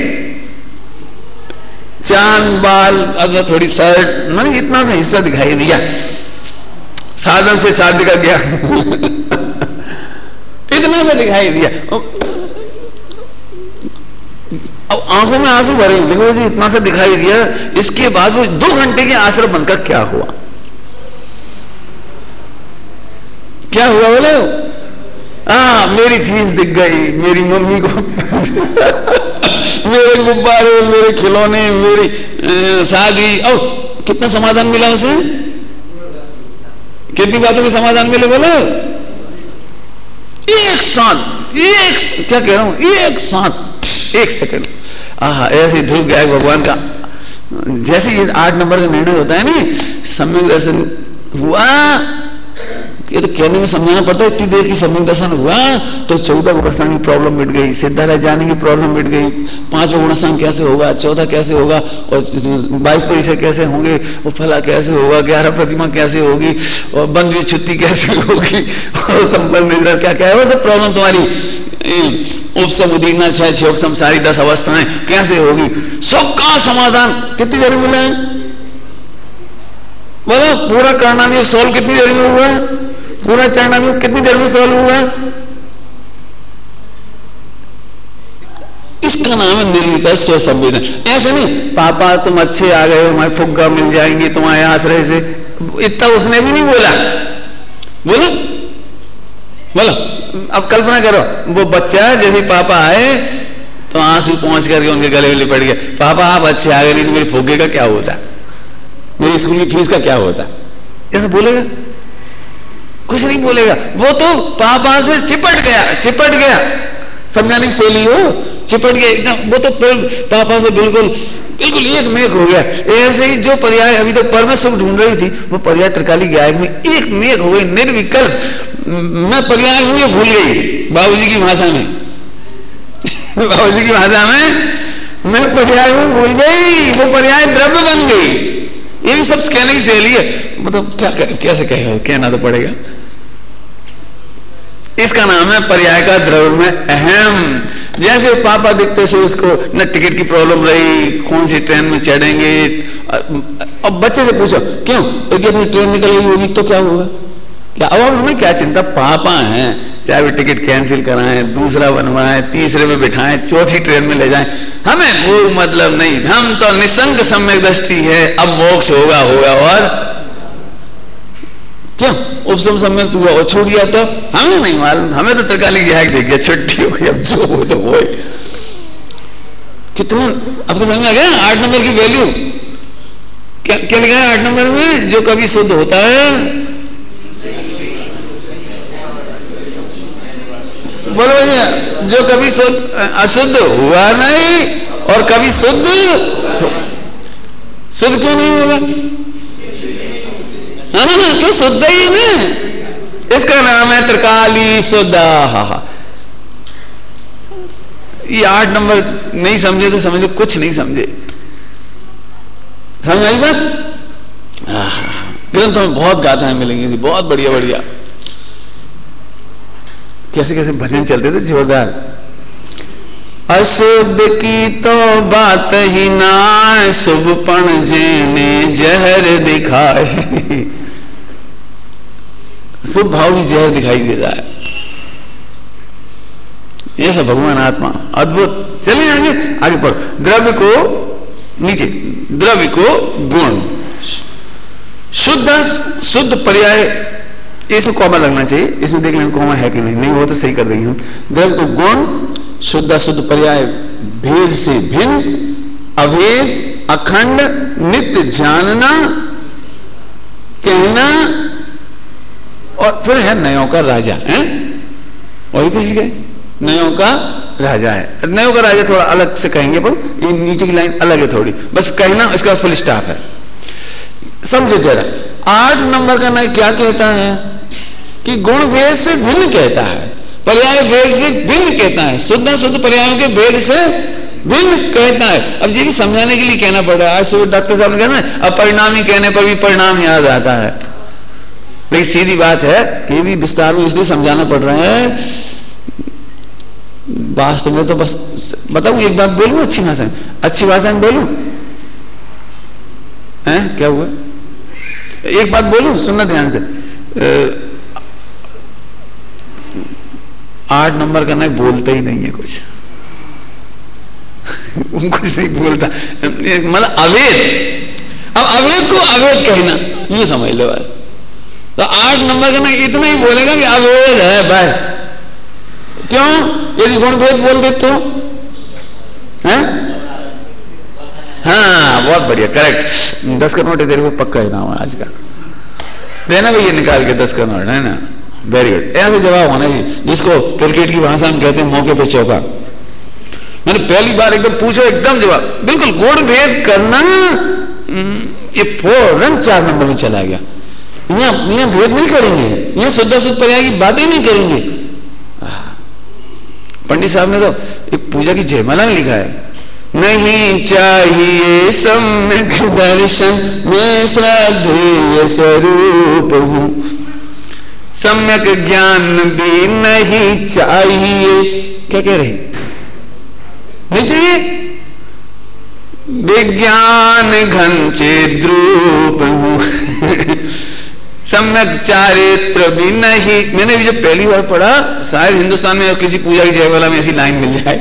चांद बाल अथवा थोड़ी शर्ट, मैंने इतना सा हिस्सा दिखाई दिया, साधन से साध का गया। इतना सा दिखाई दिया। अब आंखों में आंसू भरे, देखो जी इतना सा दिखाई दिया। इसके बाद वो 2 घंटे के आश्रम बंद का क्या हुआ, क्या हुआ बोले? मेरी फीस दिख गई, मेरी मम्मी को मेरे गुब्बारे, मेरे खिलौने, मेरी शादी। और कितना समाधान मिला उसे, कितनी बातों के समाधान मिले बोले? एक साथ, एक क्या कह रहा हूं, एक साथ 1 सेकंड। ऐसे ध्रुव गया भगवान का। जैसे ये 8 नंबर का निर्णय होता है ना, सम्यक दर्शन हुआ, ये तो कहने में समझाना पड़ता है। इतनी देर की सम्यक दर्शन हुआ तो 14 गुणस्थान की प्रॉब्लम मिट गई, सिद्धालय जाने की प्रॉब्लम मिट गई, 5वां गुणस्थान कैसे होगा, 14 कैसे होगा, और 22 परिचय कैसे होंगे, वो फला कैसे होगा, 11 प्रतिमा कैसे होगी, और बंद विच्छुत्ति कैसे होगी, और संपन्न क्या क्या है, वो सब प्रॉब्लम तुम्हारी उपसम उदीर्णा 6 उपसम सारी 10 अवस्थाएं कैसे होगी, सबका समाधान कितनी देर में मिला है बोलो? पूरा करणामृत सॉल्व कितनी देर में हुआ है? पूरा चरणामृत कितनी देर में सॉल्व हुआ है? इसका नाम है निर्विकल्प स्व संवेदन। ऐसे नहीं पापा तुम अच्छे आ गए हो, हमारे फुग्गा मिल जाएंगे तुम्हारे आश्रय से, इतना उसने भी नहीं बोला। बोलो बोलो, अब कल्पना करो वो बच्चा जैसे पापा आए तो आंसू पहुंच करके उनके गले में लिपट गया, पापा आप अच्छे आ गए, नहीं तो मेरे फुग्गे का क्या होता, मेरी स्कूल की फीस का क्या होता, ऐसा बोलेगा? कुछ नहीं बोलेगा। वो तो पापा से चिपट गया, समझाने की शैली हो, चिपट गया एकदम। वो तो पापा से बिल्कुल एक मेघ हो गया। ऐसे ही जो पर्याय अभी तक पर में सुख ढूंढ रही थी, वो पर्याय त्रिकाली गायक में एक मेघ हो गई, निर्विकल्प। मैं पर्याय हूं ये भूल गई बाबूजी की भाषा में। बाबूजी की भाषा में मैं पर्याय हूं भूल गई, वो पर्याय द्रव्य बन गई। ये भी सब कहने की शैली है, मतलब क्या कैसे कहेगा, कहना तो पड़ेगा। इसका नाम है पर्याय का द्रव्य में अहम। जैसे पापा दिखते से उसको न टिकट की प्रॉब्लम रही, कौन सी ट्रेन में चढ़ेंगे। अब बच्चे से पूछो क्यों, क्योंकि अपनी ट्रेन निकल गई होगी तो क्या होगा, क्या अब हमें क्या चिंता, पापा हैं, चाहे वो टिकट कैंसिल कराएं, दूसरा बनवाएं, तीसरे में बिठाएं, चौथी ट्रेन में ले जाएं, हमें कोई मतलब नहीं। हम तो निसंग सम्यक दृष्टि है, अब मोक्ष होगा और क्यों उपसम सम्यक हुआ और छूट गया तो हमें नहीं मालूम, हमें तो त्रिकाली गायक देख गया, छुट्टी हो गई, अब जो हो तो वो। कितना आपको समझ में आ गया 8 नंबर की वैल्यू क्या लिखा है 8 नंबर में? जो कभी शुद्ध होता है, बोलो भैया, जो कभी अशुद्ध हुआ नहीं और कभी शुद्ध क्यों नहीं होगा? क्यों शुद्ध ही ना, इसका नाम है त्रिकाली शुद्ध। ये 8 नंबर नहीं समझे तो समझो कुछ नहीं समझे। समझ आई बात? ग्रंथों में बहुत गाथाएं मिलेंगी जी, बहुत बढ़िया बढ़िया। कैसे कैसे भजन चलते थे जोरदार। अशुद्ध की तो बात ही ना, शुभ पण जेने जहर दिखाए। शुभ भाव भी जहर दिखाई दे रहा है। ये सब भगवान आत्मा अद्भुत। चलिए आगे आगे पढ़ो। द्रव्य को नीचे, द्रव्य को गुण, शुद्ध पर्याय, इसमें कॉमा लगना चाहिए, इसमें देख लेना कॉमा है कि नहीं हो तो सही कर देंगे हम। द्रव्य को गुण, शुद्ध पर्याय, भेद से भिन्न, अभेद, अखंड, नित्य जानना, कहना, और फिर है नयों का राजा है। और कुछ लिखा है, नयों का राजा है। नयों का राजा थोड़ा अलग से कहेंगे, पर ये नीचे की लाइन अलग है थोड़ी, बस कहना, इसका फुल स्टॉप है। समझो जरा, 8 नंबर का नय क्या कहता है कि गुण भेद से भिन्न कहता है, पर्याय भेद से भिन्न कहता है, शुद्ध पर्यायों के भेद से भिन्न कहता है। अब ये भी समझाने के लिए कहना पड़ रहा है। आज डॉक्टर साहब ने कहना है अपरिणामी कहने पर भी परिणाम याद आता है, लेकिन सीधी बात है कि भी विस्तार में इसलिए समझाना पड़ रहा है। वास्तव में तो बस बताऊं, एक बात बोलूं अच्छी भाषा में, अच्छी भाषा में बोलूं हैं, क्या हुआ? एक बात बोलूं, सुनना ध्यान से। 8 नंबर का ना बोलता ही नहीं है कुछ। कुछ नहीं बोलता, मतलब अवैध। अब अवैध को अवैध कहना, ये समझ लो बात। तो 8 नंबर का ना इतना ही बोलेगा कि अवैध है बस। क्यों? यदि गुण भेद बोल दे तो हैं? हाँ, बहुत बढ़िया, करेक्ट। 10 का नोट है तेरे को, पक्का है नाम आज का, देना भैया निकाल के 10 का नोट, है ना? Very good. ऐसे जवाब होना जी, जिसको क्रिकेट की भाषा में कहते हैं मौके पे चौका। मैंने पहली बार एकदम पूछो, एकदम जवाब बिल्कुल। गुण भेद करना ये फौरन 4 नंबर में चला गया। यहाँ भेद नहीं करेंगे, यहाँ शुद्ध पर्याय की बातें नहीं करेंगे। पंडित साहब ने तो एक पूजा की जयमाला में लिखा है, नहीं चाहिए सम्यक दर्शन, मैं श्रद्धेय स्वरूप हूं, सम्यक ज्ञान भी नहीं चाहिए। क्या कह रहे? नहीं चाहिए विज्ञान घन चेद्रूप हूं, सम्यक चारित्र भी नहीं। मैंने भी जब पहली बार पढ़ा, शायद हिंदुस्तान में किसी पूजा की जयमाला में ऐसी लाइन मिल जाए,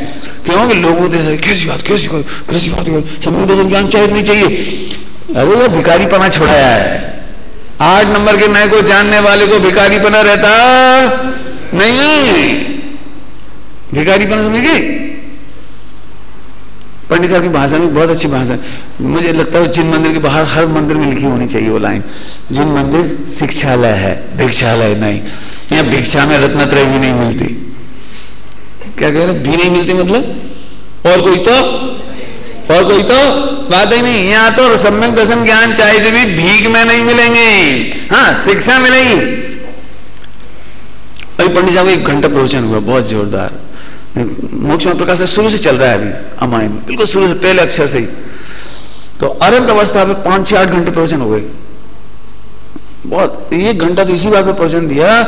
क्योंकि लोगों ने कैसी बात सम्यक दर्शन ज्ञान चारित्र नहीं चाहिए। अरे वो भिखारीपना छुड़ाया है। 8 नंबर के नए को जानने वाले को भिखारीपना रहता नहीं। भिखारीपना समझ गए? पंडित साहब की भाषा में बहुत अच्छी भाषा है। मुझे लगता है जिन मंदिर के बाहर हर मंदिर में लिखी होनी चाहिए वो लाइन, जिन मंदिर शिक्षालय है, भिक्षालय नहीं। यहाँ भिक्षा में रत्नत्रय भी नहीं मिलती। क्या कह रहे? भी नहीं मिलती मतलब और कोई तो बात ही नहीं। यहाँ तो सम्यक दर्शन ज्ञान चाहिए भी भीख में नहीं मिलेंगे, हाँ शिक्षा मिलेगी। अभी पंडित साहब का 1 घंटा प्रवचन हुआ, बहुत जोरदार। मोक्ष में प्रकाश से शुरू से चल रहा है अभी, अमायन बिल्कुल शुरू से, पहले अक्षर से ही। तो अनंत अवस्था में 5, 6, 8 घंटे प्रवचन हो गए। बहुत 1 घंटा तो इसी बात पर प्रवचन दिया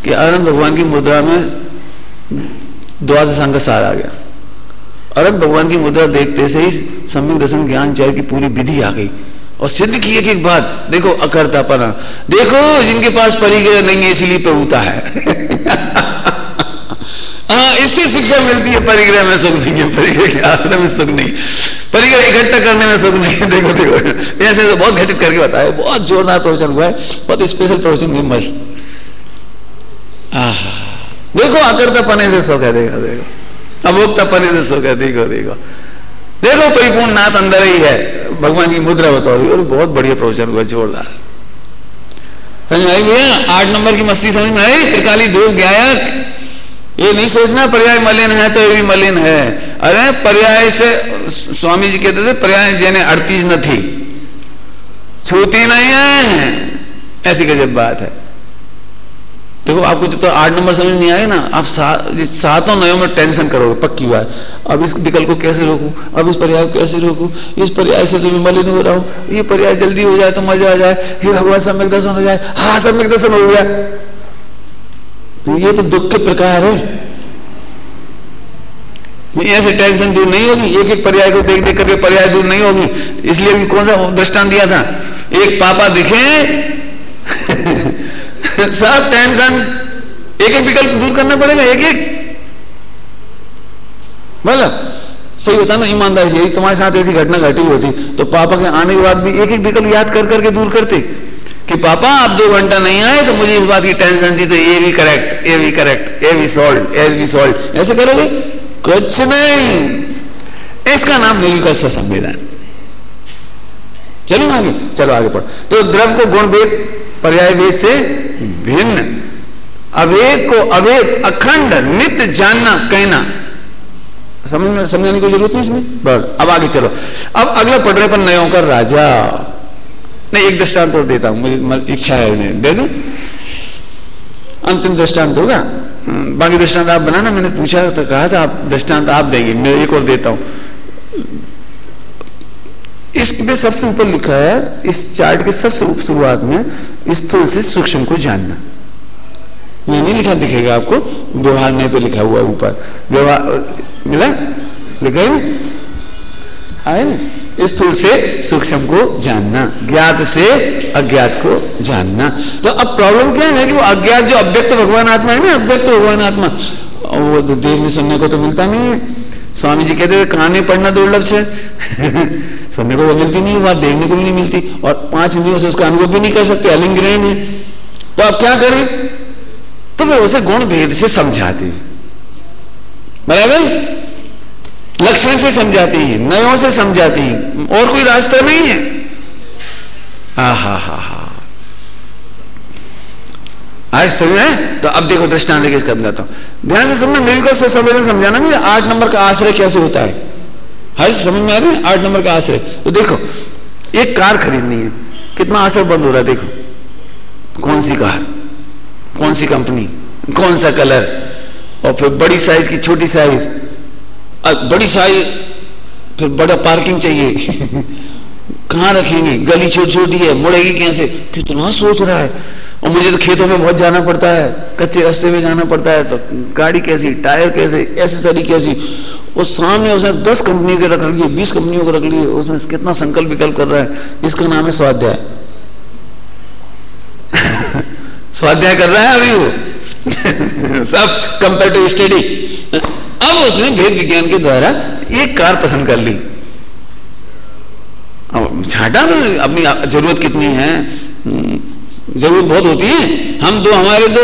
कि अनंत भगवान की मुद्रा में द्वादशांग का सार आ गया। अनंत भगवान की मुद्रा देखते से ही सम्यक दर्शन ज्ञान चाहिए की पूरी विधि आ गई। और सिद्ध की एक बात देखो, अकर्तापना देखो, जिनके पास परिग्रह नहीं है इसीलिए प्रभुता है। हाँ, इससे शिक्षा मिलती है। परिग्रह में सुख नहीं है, परिग्रह के आश्रम में सुख नहीं, परिग्रह इकट्ठा करने में सुख नहीं है। देखो ऐसे तो बहुत घटित करके बताया, बहुत जोरदार प्रवचन हुआ है, बहुत स्पेशल प्रवचन हुआ, मस्त। देखो अकर्तापने से सुख है, देखो अभोक्तापने से सुख है, देखो परिपूर्ण नाथ अंदर ही है, भगवान की मुद्रा बता रही। और बहुत बढ़िया प्रवचन हुआ, जोरदार। समझ आई भैया? 8 नंबर की मस्ती समझ में आई? त्रिकाली धूप गायक। ये नहीं सोचना पर्याय मलिन है तो ये भी मलिन है। अरे पर्याय से स्वामी जी कहते थे पर्याय जेने 38 न थी, छूती नहीं है। ऐसी गजब बात है। देखो आपको जब तो 8 नंबर समझ नहीं आए ना, आप सातों नयों में टेंशन करोगे, पक्की बात। अब इस विकल्प को कैसे रोकूं, अब इस पर्याय को कैसे रोकूं, इस पर्याय से तो मैं मलिन हो रहा हूं, ये पर्याय जल्दी हो जाए तो मजा आ जाए, हे भगवान सम्यक दर्शन हो जाए। हाँ सम्यक दर्शन हो गया, तो ये तो दुख के प्रकार है। ऐसे टेंशन दूर नहीं होगी, एक एक पर्याय को देख देख करके पर्याय दूर नहीं होगी। इसलिए भी कौन सा दृष्टांत दिया था, एक पापा दिखे सब टेंशन, एक एक विकल्प दूर करना पड़ेगा, एक एक। मतलब सही बता ना ईमानदारी से, यदि तुम्हारे साथ ऐसी घटना घटी होती तो पापा के आने के बाद भी एक एक विकल्प याद कर करके दूर करते कि पापा आप 2 घंटा नहीं आए तो मुझे इस बात की टेंशन थी, तो ये भी करेक्ट, ये भी करेक्ट, ये भी सॉल्व, ये भी सॉल्व। ऐसे करोगे कुछ नहीं, इसका नाम निर्विकल्प संवेदन। चलो आगे, चलो आगे पढ़ो। तो द्रव्य को गुण भेद पर्याय भेद से भिन्न, अभेद को अभेद अखंड नित्य जानना कहना। समझाने की जरूरत नहीं इसमें। बस अब आगे चलो। अब अगला पढ़ रहे पर नयों का राजा। नहीं एक दृष्टांत और देता हूं, मुझे इच्छा है, दे दूं। अंतिम दृष्टांत होगा, बाकी दृष्टांत आप बनाना। मैंने पूछा तो कहा था आप दृष्टांत आप देंगे, मैं एक और देता हूं। इसमें सबसे ऊपर लिखा है, इस चार्ट के सबसे शुरुआत में, स्थूल से सूक्ष्म को जानना। ये नहीं लिखा दिखेगा आपको, व्यवहार में पे लिखा हुआ ऊपर, व्यवहार मिला, लिखा है ना, आए ना, स्थूल से सूक्ष्म को जानना, ज्ञात से अज्ञात को जानना। तो अब प्रॉब्लम क्या है कि वो अज्ञात जो अव्यक्त भगवान आत्मा है ना, अव्यक्त भगवान आत्मा, वो तो देखने सुनने को तो मिलता नहीं है। स्वामी जी कहते थे कहानी पढ़ना दुर्लभ से सुनने को तो मिलती नहीं, बात देखने को भी नहीं मिलती, और 5 इंद्रियों से उसका अनुभव भी नहीं कर सकते, अलिंग ग्रहण है। तो आप क्या करें, तो वे उसे गुण भेद से समझाती, बराबर, लक्षण से समझाती है, नयों से समझाती है, और कोई रास्ता नहीं है। हा आज समझ है। तो अब देखो दृष्टांत लेके इसका बताता हूं, ध्यान से सुनना, निर्विकल्प से संवेदन समझाना। मुझे 8 नंबर का आश्रय कैसे होता है, हर समझ में आ रहा है। 8 नंबर का आश्रय, तो देखो एक कार खरीदनी है, कितना आश्रय बंद हो रहा है, देखो कौन सी कार, कौन सी कंपनी, कौन सा कलर, और फिर बड़ी साइज की छोटी साइज, बड़ी साइज फिर बड़ा पार्किंग चाहिए कहां रखेंगे, गली छोटी छोटी है, मुड़ेगी कैसे, कितना सोच रहा है। और मुझे तो खेतों में बहुत जाना पड़ता है, कच्चे रास्ते में जाना पड़ता है, तो गाड़ी कैसी, टायर कैसे, एसेसरी कैसी, और सामने उसने 10 कंपनियों के रख लिए, 20 कंपनियों को रख लिए, उसमें कितना संकल्प विकल्प कर रहा है। इसका नाम है स्वाध्याय स्वाध्याय कर रहा है अभी वो सब कंपैरेटिव स्टडी। अब उसने भेद विज्ञान के द्वारा एक कार पसंद कर ली, छाटा अपनी जरूरत कितनी है, जरूरत बहुत होती है, हम दो हमारे दो,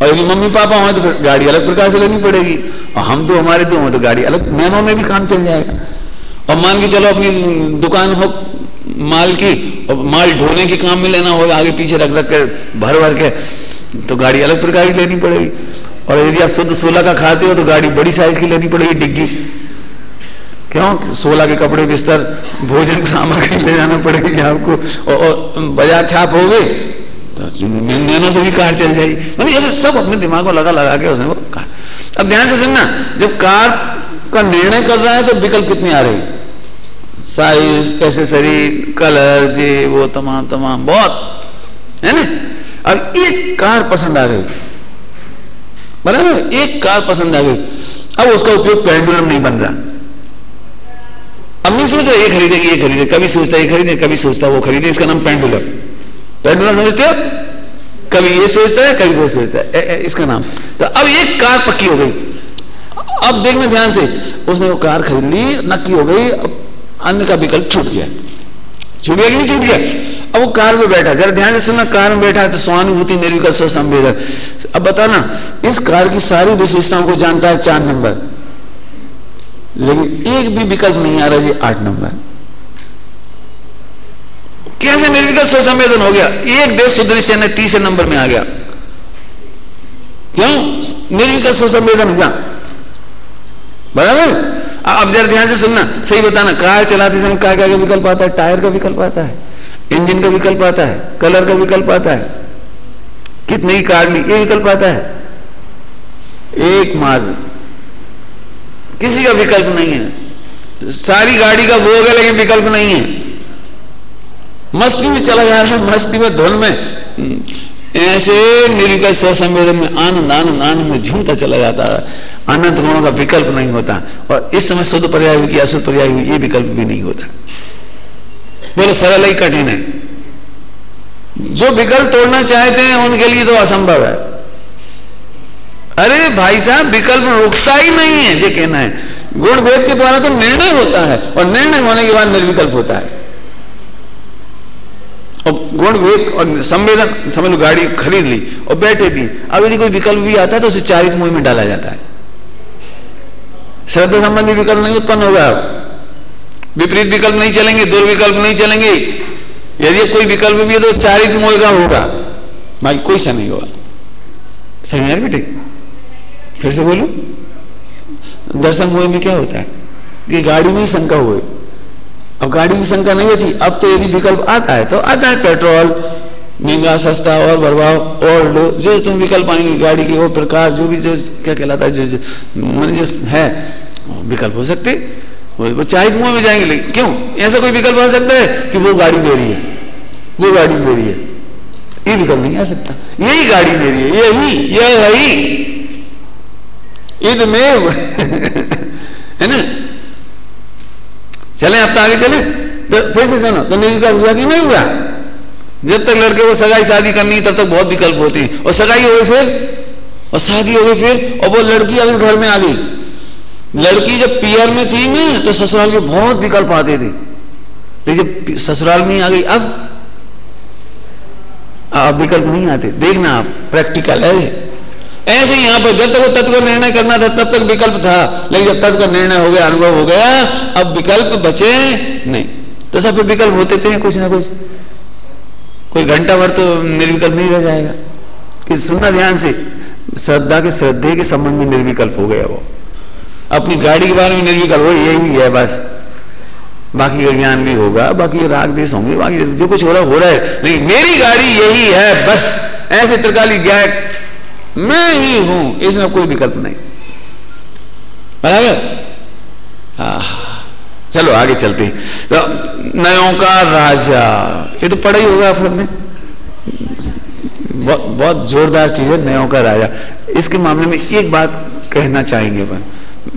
और यदि मम्मी पापा हो तो फिर गाड़ी अलग प्रकार से लेनी पड़ेगी, और हम दो हमारे दो हो तो गाड़ी अलग, नैनो में भी काम चल जाएगा। और मान के चलो अपनी दुकान हो माल की, और माल ढोने के काम में लेना हो, आगे पीछे रख रख कर भर भर के, तो गाड़ी अलग प्रकार की लेनी पड़ेगी। और यदि आप शुद्ध 16 का खाते हो तो गाड़ी बड़ी साइज की लेनी पड़ेगी, डिग्गी, क्यों 16 के कपड़े बिस्तर भोजन सामग्री ले जाना पड़ेगी आपको, और बाजार छाप हो गए तो नैनो से भी कार चल जाएगी। मतलब ऐसे सब अपने दिमाग को लगा के उसने वो कार। अब ध्यान से सुनना, जब कार का निर्णय कर रहा है तो विकल्प कितने आ रहे हैं, साइज, एसेसरी, कलर, जे वो तमाम बहुत है ना। अब एक कार पसंद आ गई, बराबर, एक कार पसंद आ गई, अब उसका उपयोग पेंडुलम नहीं बन रहा। अब नहीं सोचता ये खरीदेगी ये खरीदे, कभी सोचता ये खरीदे, कभी सोचता वो खरीदे, इसका नाम पेंडुलम। पेंडुलम समझते हो, कभी ये सोचता है कभी वो सोचता है, इसका नाम। तो अब एक कार पक्की हो गई। अब देखना ध्यान से, उसने वो कार खरीद ली, नक्की हो गई, अब अन्य का विकल्प छूट गया कि नहीं छूट गया। अब वो कार में बैठा, जरा ध्यान से सुनना, कार में बैठा है तो स्वानुभूति निर्विकल्प स्व संवेदन। अब बताना, इस कार की सारी विशेषताओं को जानता है 4 नंबर, लेकिन एक भी विकल्प नहीं आ रहा जी 8 नंबर। कैसे निर्विकल्प स्व संवेदन हो गया, एक देश सुदृश्य ने 30 नंबर में आ गया, क्यों, निर्विकल्प स्व संवेदन हुआ, बराबर। अब जरा ध्यान से सुनना, सही बताना, कार चलाते समय क्या क्या विकल्प आता है, टायर का विकल्प आता है, इंजन का विकल्प आता है, कलर का विकल्प आता है, कितनी कार ली ये विकल्प आता है, एक मार्ग, किसी का विकल्प नहीं है। सारी गाड़ी का भोग है लेकिन विकल्प नहीं है। मस्ती में चला जा रहा है, मस्ती में धुन में ऐसे निर्विकल्प स्वसंवेदन में आनंद आनंद आनंद में झूमता चला जाता है। अनंत गुणों का विकल्प नहीं होता। और इस समय शुद्ध पर्याय की अशुद्ध पर्याय ये विकल्प भी नहीं होता। बोलो सरल ही कठिन है। जो विकल्प तोड़ना चाहते हैं उनके लिए तो असंभव है। अरे भाई साहब विकल्प रुकता ही नहीं है, ये कहना है। गुण भेद के द्वारा तो निर्णय होता है और निर्णय होने के बाद निर्विकल्प होता है। और गुण भेद और संवेदन, समझ लो गाड़ी खरीद ली और बैठे भी, अब यदि कोई विकल्प भी आता है तो उसे चारित मोह में डाला जाता है। श्रद्धा संबंधी विकल्प नहीं उत्पन्न होगा, विपरीत विकल्प नहीं चलेंगे, दुर्विकल्प नहीं चलेंगे। यदि कोई विकल्प भी है तो चारित मोह का होगा, बाकी कोई सा नहीं होगा। सही है बेटे? फिर से बोलो, दर्शन मोह में क्या होता है? ये गाड़ी में ही शंका हुई, अब गाड़ी की शंका नहीं बची। अब तो यदि विकल्प आता है तो आता है, पेट्रोल महंगा सस्ता और बर्बाद और लो, जो तुम विकल्प आएंगे गाड़ी की, वो प्रकार जो भी जो क्या कहलाता है, जो मन जो है विकल्प हो सकते, वो चाहे मुंह में जाएंगे। लेकिन क्यों ऐसा कोई विकल्प आ सकता है कि वो गाड़ी दे रही है, वो गाड़ी दे रही है, ये विकल्प नहीं आ सकता। यही गाड़ी दे रही है, यही ईद में है ना। चले अब तो आगे चले, तो फिर से सुनो, तो निर्विकल्प हुआ कि नहीं हुआ? जब तक लड़के को सगाई शादी करनी तब तक बहुत विकल्प होती है, और सगाई हो गई फिर, और शादी हो गई फिर, और वो लड़की अभी घर में आ गई। लड़की जब पियर में थी ना तो ससुराल के बहुत विकल्प आते थे, लेकिन जब ससुराल में आ गई अब विकल्प नहीं आते। देखना आप, प्रैक्टिकल है। ऐसे ही यहाँ पर जब तक वो तत्व का निर्णय करना था तब तक विकल्प था, लेकिन जब तत्व का निर्णय हो गया, अनुभव हो गया, अब विकल्प बचे नहीं। तो सब विकल्प होते थे कुछ ना कुछ, कोई घंटा भर तो निर्विकल्प नहीं रह जाएगा। कि सुनना ध्यान से, श्रद्धा के श्रद्धे के संबंध में निर्विकल्प हो गया, वो अपनी गाड़ी के बारे में निर्विकल्प हो, यही है बस। बाकी का ज्ञान भी होगा, बाकी राग देश होंगे, बाकी जो कुछ हो रहा है, लेकिन मेरी गाड़ी यही है बस। ऐसे त्रिकाली ज्ञान मैं ही हूं, इसमें कोई विकल्प नहीं। बराबर? चलो आगे चलते हैं। तो नयों का राजा, ये तो पढ़ा ही होगा आप सबने, बहुत जोरदार चीज है नयों का राजा। इसके मामले में एक बात कहना चाहेंगे अपन।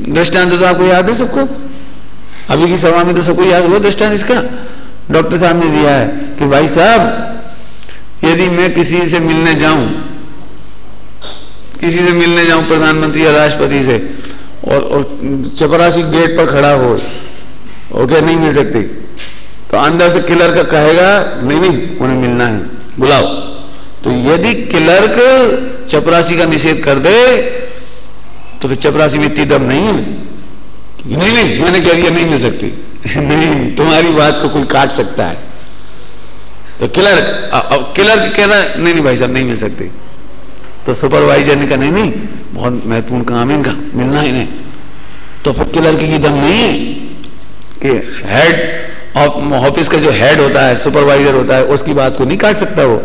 दृष्टांत तो आपको याद है सबको, अभी की सभा में तो सबको याद होगा दृष्टांत इसका। डॉक्टर साहब ने दिया है कि भाई साहब यदि मैं किसी से मिलने जाऊं, प्रधानमंत्री या राष्ट्रपति से, और चपरासी गेट पर खड़ा हो, ओके नहीं मिल सकती, तो अंदर से क्लर्क कहेगा नहीं उन्हें मिलना है, बुलाओ। तो यदि क्लर्क चपरासी का निषेध कर दे तो फिर चपरासी में इतनी दम नहीं है, नहीं मैंने कह दिया नहीं मिल सकती। नहीं, तुम्हारी बात को कोई काट सकता है। तो क्लर्क कह रहा है नहीं भाई साहब नहीं मिल सकती, तो सुपरवाइजर ने कहा नहीं बहुत महत्वपूर्ण काम है इनका, मिलना है इन्हें। तो फिर क्लर्क की दम नहीं है कि हेड ऑफिस का जो हेड होता है, सुपरवाइजर होता है, उसकी बात को नहीं काट सकता वो।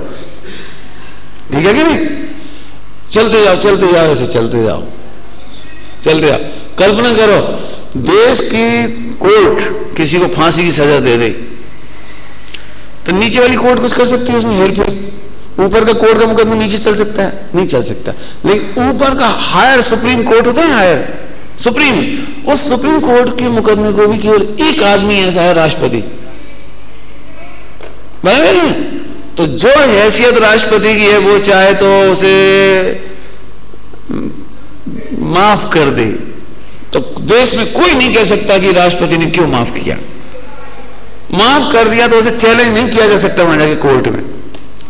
ठीक है कि नहीं? चलते जाओ ऐसे चलते जाओ। कल्पना करो देश की कोर्ट किसी को फांसी की सजा दे दे, तो नीचे वाली कोर्ट कुछ कर सकती है उसमें हेरफेर? ऊपर का कोर्ट का मुकदमा नीचे चल सकता है? नहीं चल सकता। लेकिन ऊपर का हायर सुप्रीम कोर्ट होता है, हायर सुप्रीम, उस सुप्रीम कोर्ट के मुकदमे को भी केवल एक आदमी ऐसा है, राष्ट्रपति। बराबर है? तो जो हैसियत राष्ट्रपति की है वो चाहे तो उसे माफ कर दे, तो देश में कोई नहीं कह सकता कि राष्ट्रपति ने क्यों माफ किया। माफ कर दिया तो उसे चैलेंज नहीं किया जा सकता वहां जाके कोर्ट में,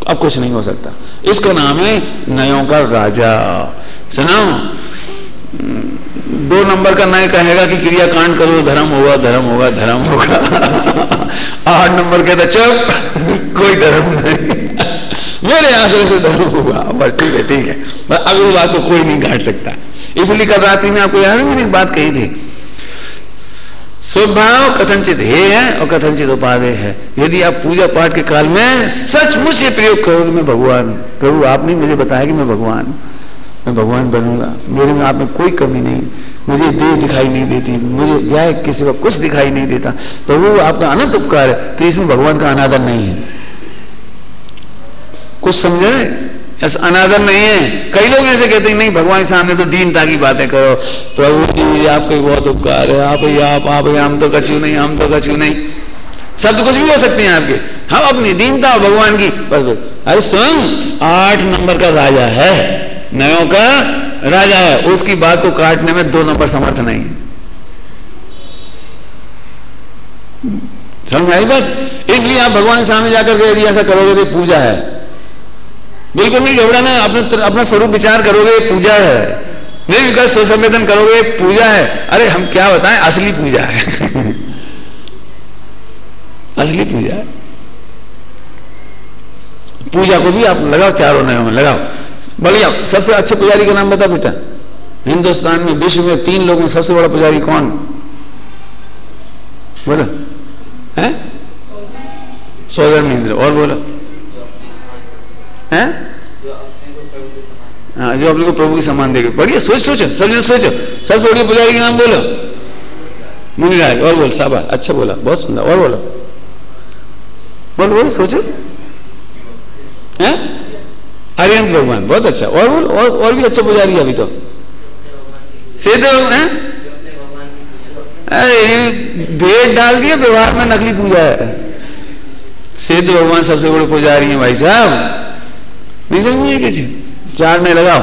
अब कुछ नहीं हो सकता। इसका नाम है नयों का राजा। सुनो, 2 नंबर का नय कहेगा कि क्रियाकांड करो, धर्म होगा 8 नंबर कहता चुप कोई धर्म नहीं, मेरे आश्रय से धर्म होगा। बस ठीक है, अब इस बात को कोई नहीं काट सकता। इसलिए कल रात्रि में आपको याद है मैंने एक बात कही थी, स्वभाव कथनचित हे है और कथनचित उपादेय है। यदि आप पूजा पाठ के काल में सचमुच ये प्रयोग करोगे मैं भगवान हूं, प्रभु आपने मुझे बताया कि मैं भगवान हूं, मैं भगवान बनूंगा, मेरे में आप में कोई कमी नहीं, मुझे देह दिखाई नहीं देती, मुझे जाए किसी का कुछ दिखाई नहीं देता, प्रभु आपका अनंत उपकार है, तो इसमें भगवान का अनादर नहीं है। कुछ समझे? ऐसा अनादर नहीं है। कई लोग ऐसे कहते हैं नहीं भगवान के सामने तो दीनता की बातें करो, प्रभु जी आपके बहुत उपकार है, आप हम तो कछु नहीं, हम तो कछु नहीं, शब्द कुछ भी हो सकते हैं आपके, हम अपनी दीनता और भगवान की बस। अरे स्वयं 8 नंबर का राजा है, नयों का राजा है, उसकी बात को काटने में 2 नंबर समर्थ नहीं। समझ आई बात? इसलिए आप भगवान के सामने जाकर के यदि ऐसा करोगे तो पूजा है, बिल्कुल नहीं घबराना, अपना स्वरूप विचार करोगे पूजा है, निर्विकल्प स्वसंवेदन करोगे पूजा है। अरे हम क्या बताएं, असली पूजा है असली पूजा है। पूजा को भी आप लगाओ, चारों नयों में लगाओ। बढ़िया, सबसे अच्छे पुजारी का नाम बताओ बेटा। हिंदुस्तान में, विश्व में 3 लोगों में सबसे बड़ा पुजारी कौन? बोलो है? सौधर्मेंद्र। और बोलो है? हाँ, जो अपने को प्रभु के समान देखे। बढ़िया, सोचो सबसे बड़ी पुजारी का नाम बोलो। मुनिराज। और बोल, शाबाश, अच्छा बोला, बहुत सुंदर। और बोलो सोचो है? हरिहंस भगवान, बहुत अच्छा। और बोल, और भी अच्छा पुजारी है अभी तो। सिद्ध है? अरे भेद डाल दिया, व्यवहार में नकली पूजा है। सिद्ध भगवान सबसे बड़े पुजारी है भाई साहब, नहीं समझिए किसी। 4 ने लगाओ।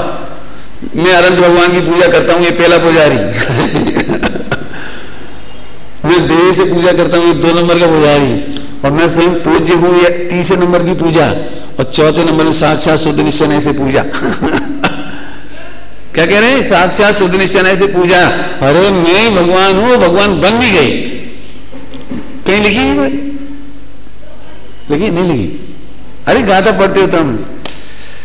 मैं अनंत भगवान की पूजा करता हूं, ये पहला पुजारी मैं देह से पूजा करता हूं, ये 2 नंबर का पुजारी। और मैं स्वयं पूज्य हूं, ये 3 नंबर की पूजा। और 4थे नंबर में साक्षात शुद्ध निश्चय से पूजा क्या कह रहे हैं? साक्षात शुद्ध निश्चय से पूजा। अरे मैं भगवान हूं, भगवान बन भी गई। कहीं लिखी है? लिखी नहीं लिखी? अरे गाथा पढ़ते हो तुम।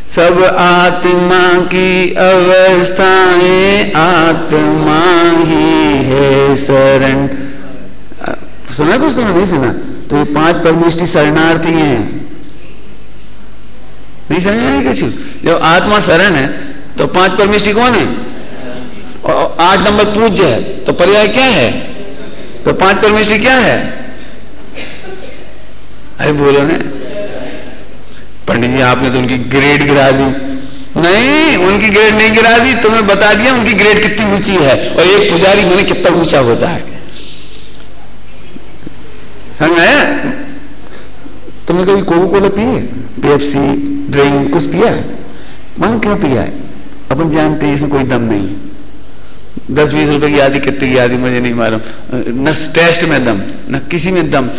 सब आत्मा की अवस्थाएं आत्मा ही है शरण। सुना कुछ तुमने? नहीं सुना? तो ये 5 परमेष्टि शरणार्थी हैं। नहीं समझ रहे कुछ? जब आत्मा शरण है तो 5 परमेष्टि कौन है? और 8 नंबर पूज्य है, तो पर्याय क्या है? तो 5 परमेष्टि क्या है? अरे बोलो ना पंडित जी, आपने तो उनकी ग्रेड गिरा दी। नहीं, उनकी ग्रेड नहीं गिरा दी, तुम्हें बता दिया उनकी ग्रेड कितनी ऊंची है और एक पुजारी मैंने कितना ऊंचा होता है। समझ आया? तुमने कभी कोको कोला पिए, पेप्सी, ड्रिंक कुछ पिया है? मन क्यों पिया है? अपन जानते हैं इसमें कोई दम नहीं। 10-20 रुपए की आदि, कितने की आदि मुझे नहीं मालूम, न टेस्ट में दम, न किसी में दम।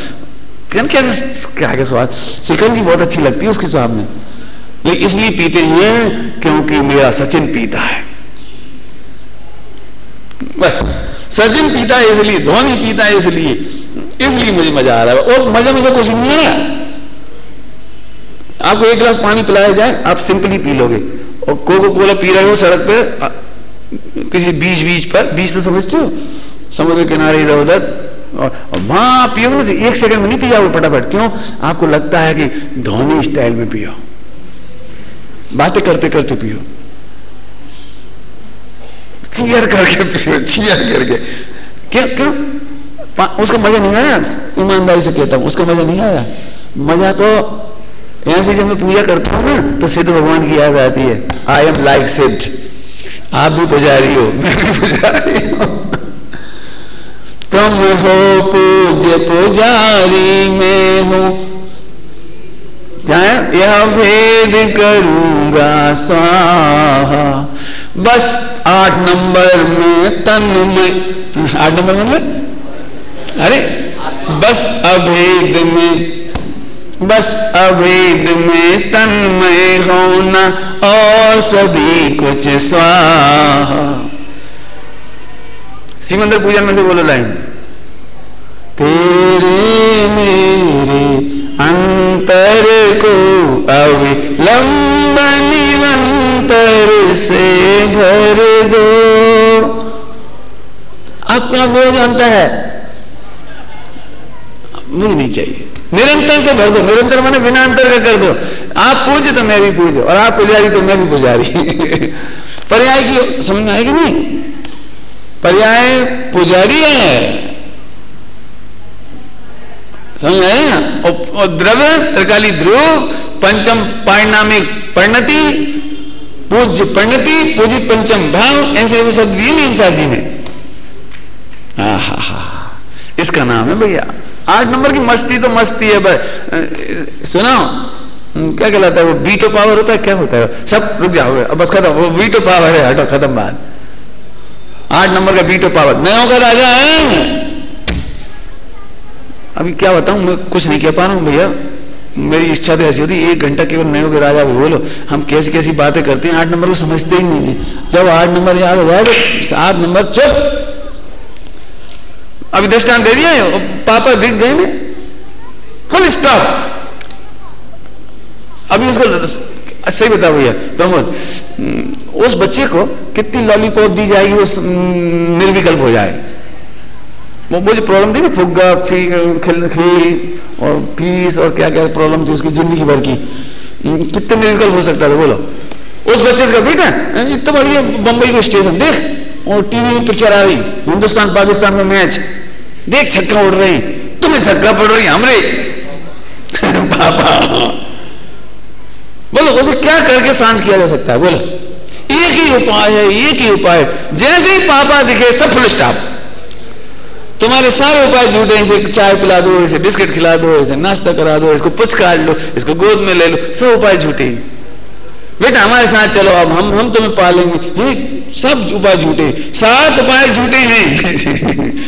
क्या स्वाद। सिकंजी बहुत अच्छी लगती है उसके स्वाद में, लेकिन इसलिए पीते हैं क्योंकि मेरा सचिन पीता है। बस सचिन पीता है इसलिए, धोनी पीता है इसलिए मुझे मजा आ रहा है। और मजा मुझे कुछ नहीं है। आपको 1 गिलास पानी पिलाया जाए, आप सिंपली पी लोगे। और कोको कोला पी रहे हो सड़क पे किसी बीच पर, बीच तो समझते हो, समुद्र किनारे इधर उधर, और वहां पियोगे ना तो 1 सेकंड में नहीं पी जाओगे फटाफट। क्यों? आपको लगता है कि धोनी स्टाइल में पियो, बातें करते करते पियो, चीयर करके पियो, चीयर करके। क्यों? उसका मजा नहीं आया। ईमानदारी से कहता हूं, उसका मजा नहीं आया। मजा तो ऐसे जब मैं पूजा करता हूं ना तो सिद्ध भगवान की याद आती है। आई एम लाइक सिद्ध। आप भी पुजारी हो, मैं भी पुजारी हूं। तुम हो पूज्य पुजारी, मैं हूं चाहे यह भेद करूंगा स्वाहा। बस 8 नंबर में तन में, 8 नंबर में, अरे बस अभेद में तन्मय होना और सभी कुछ स्वाहा। सिमंदर पूजन में से बोलो लाइन। तेरे मेरे अंतर को अविलंब निरंतर से भर दो। आपका मेरा जो अंतर है मुझे नहीं चाहिए। निरंतर से भर दो, निरंतर माने बिना अंतर का कर दो। आप पूज्य तो मैं भी पूज्य, और आप पुजारी तो मैं भी पुजारी। पर्याय की समझ में आएगी नहीं? पर्याय पुजारी है, समझ में आए ना? और द्रव्य त्रिकाली ध्रुव, पंचम पारिणामिक परिणति, पूज्य परिणति, पूजित पंचम भाव, ऐसे ऐसे शब्द दिए नहीं इंसार जी ने। इसका नाम है भैया 8 नंबर की मस्ती। तो मस्ती है भाई। सुनो क्या कहलाता है वो? बीटो पावर होता है, क्या होता है? सब रुक जाओ, अब बस खत्म। वो बीटो पावर है, हटो, खत्म बात। 8 नंबर का बीटो पावर, नयों का राजा है। अभी क्या बताऊं, मैं कुछ नहीं कह पा रहा हूं भैया। मेरी इच्छा तो ऐसी होती है 1 घंटा केवल नयों के राजा को बोलो। हम कैसी कैसी बातें करते हैं, 8 नंबर को समझते ही नहीं है। जब 8 नंबर याद हो जाए तो 7 नंबर चुप। अभी दृष्टांत दे दिया, पापा दिख गए ने, फुल स्टॉप। अभी उसको सही बताओ भैया प्रमोद, उस बच्चे को कितनी लॉलीपॉप दी जाएगी वो निर्विकल्प हो जाए? वो मुझे प्रॉब्लम थी ना, फुग्गा, खेल और फीस और क्या क्या प्रॉब्लम थी उसकी जिंदगी भर की, कितने निर्विकल्प हो सकता था बोलो? उस बच्चे से बेटा इतना बढ़िया बंबई को स्टेशन देख, और टीवी में पिक्चर आ रही, हिंदुस्तान पाकिस्तान में मैच देख, छक्का उड़ रही, तुम्हें छक्का पड़ रही हमरे। पापा बोलो उसे क्या करके शांत किया जा सकता है? बोलो एक ही उपाय है, एक ही उपाय। जैसे ही पापा दिखे सब फुल स्टॉप। तुम्हारे सारे उपाय झूठे। इसे चाय पिला दो, इसे बिस्किट खिला दो, इसे नाश्ता करा दो, इसको पुचकार लो, इसको गोद में ले लो, सब उपाय झूठे। बेटा हमारे साथ चलो, अब हम तुम्हें पालेंगे, सब उपाय झूठे। 7 उपाय झूठे हैं।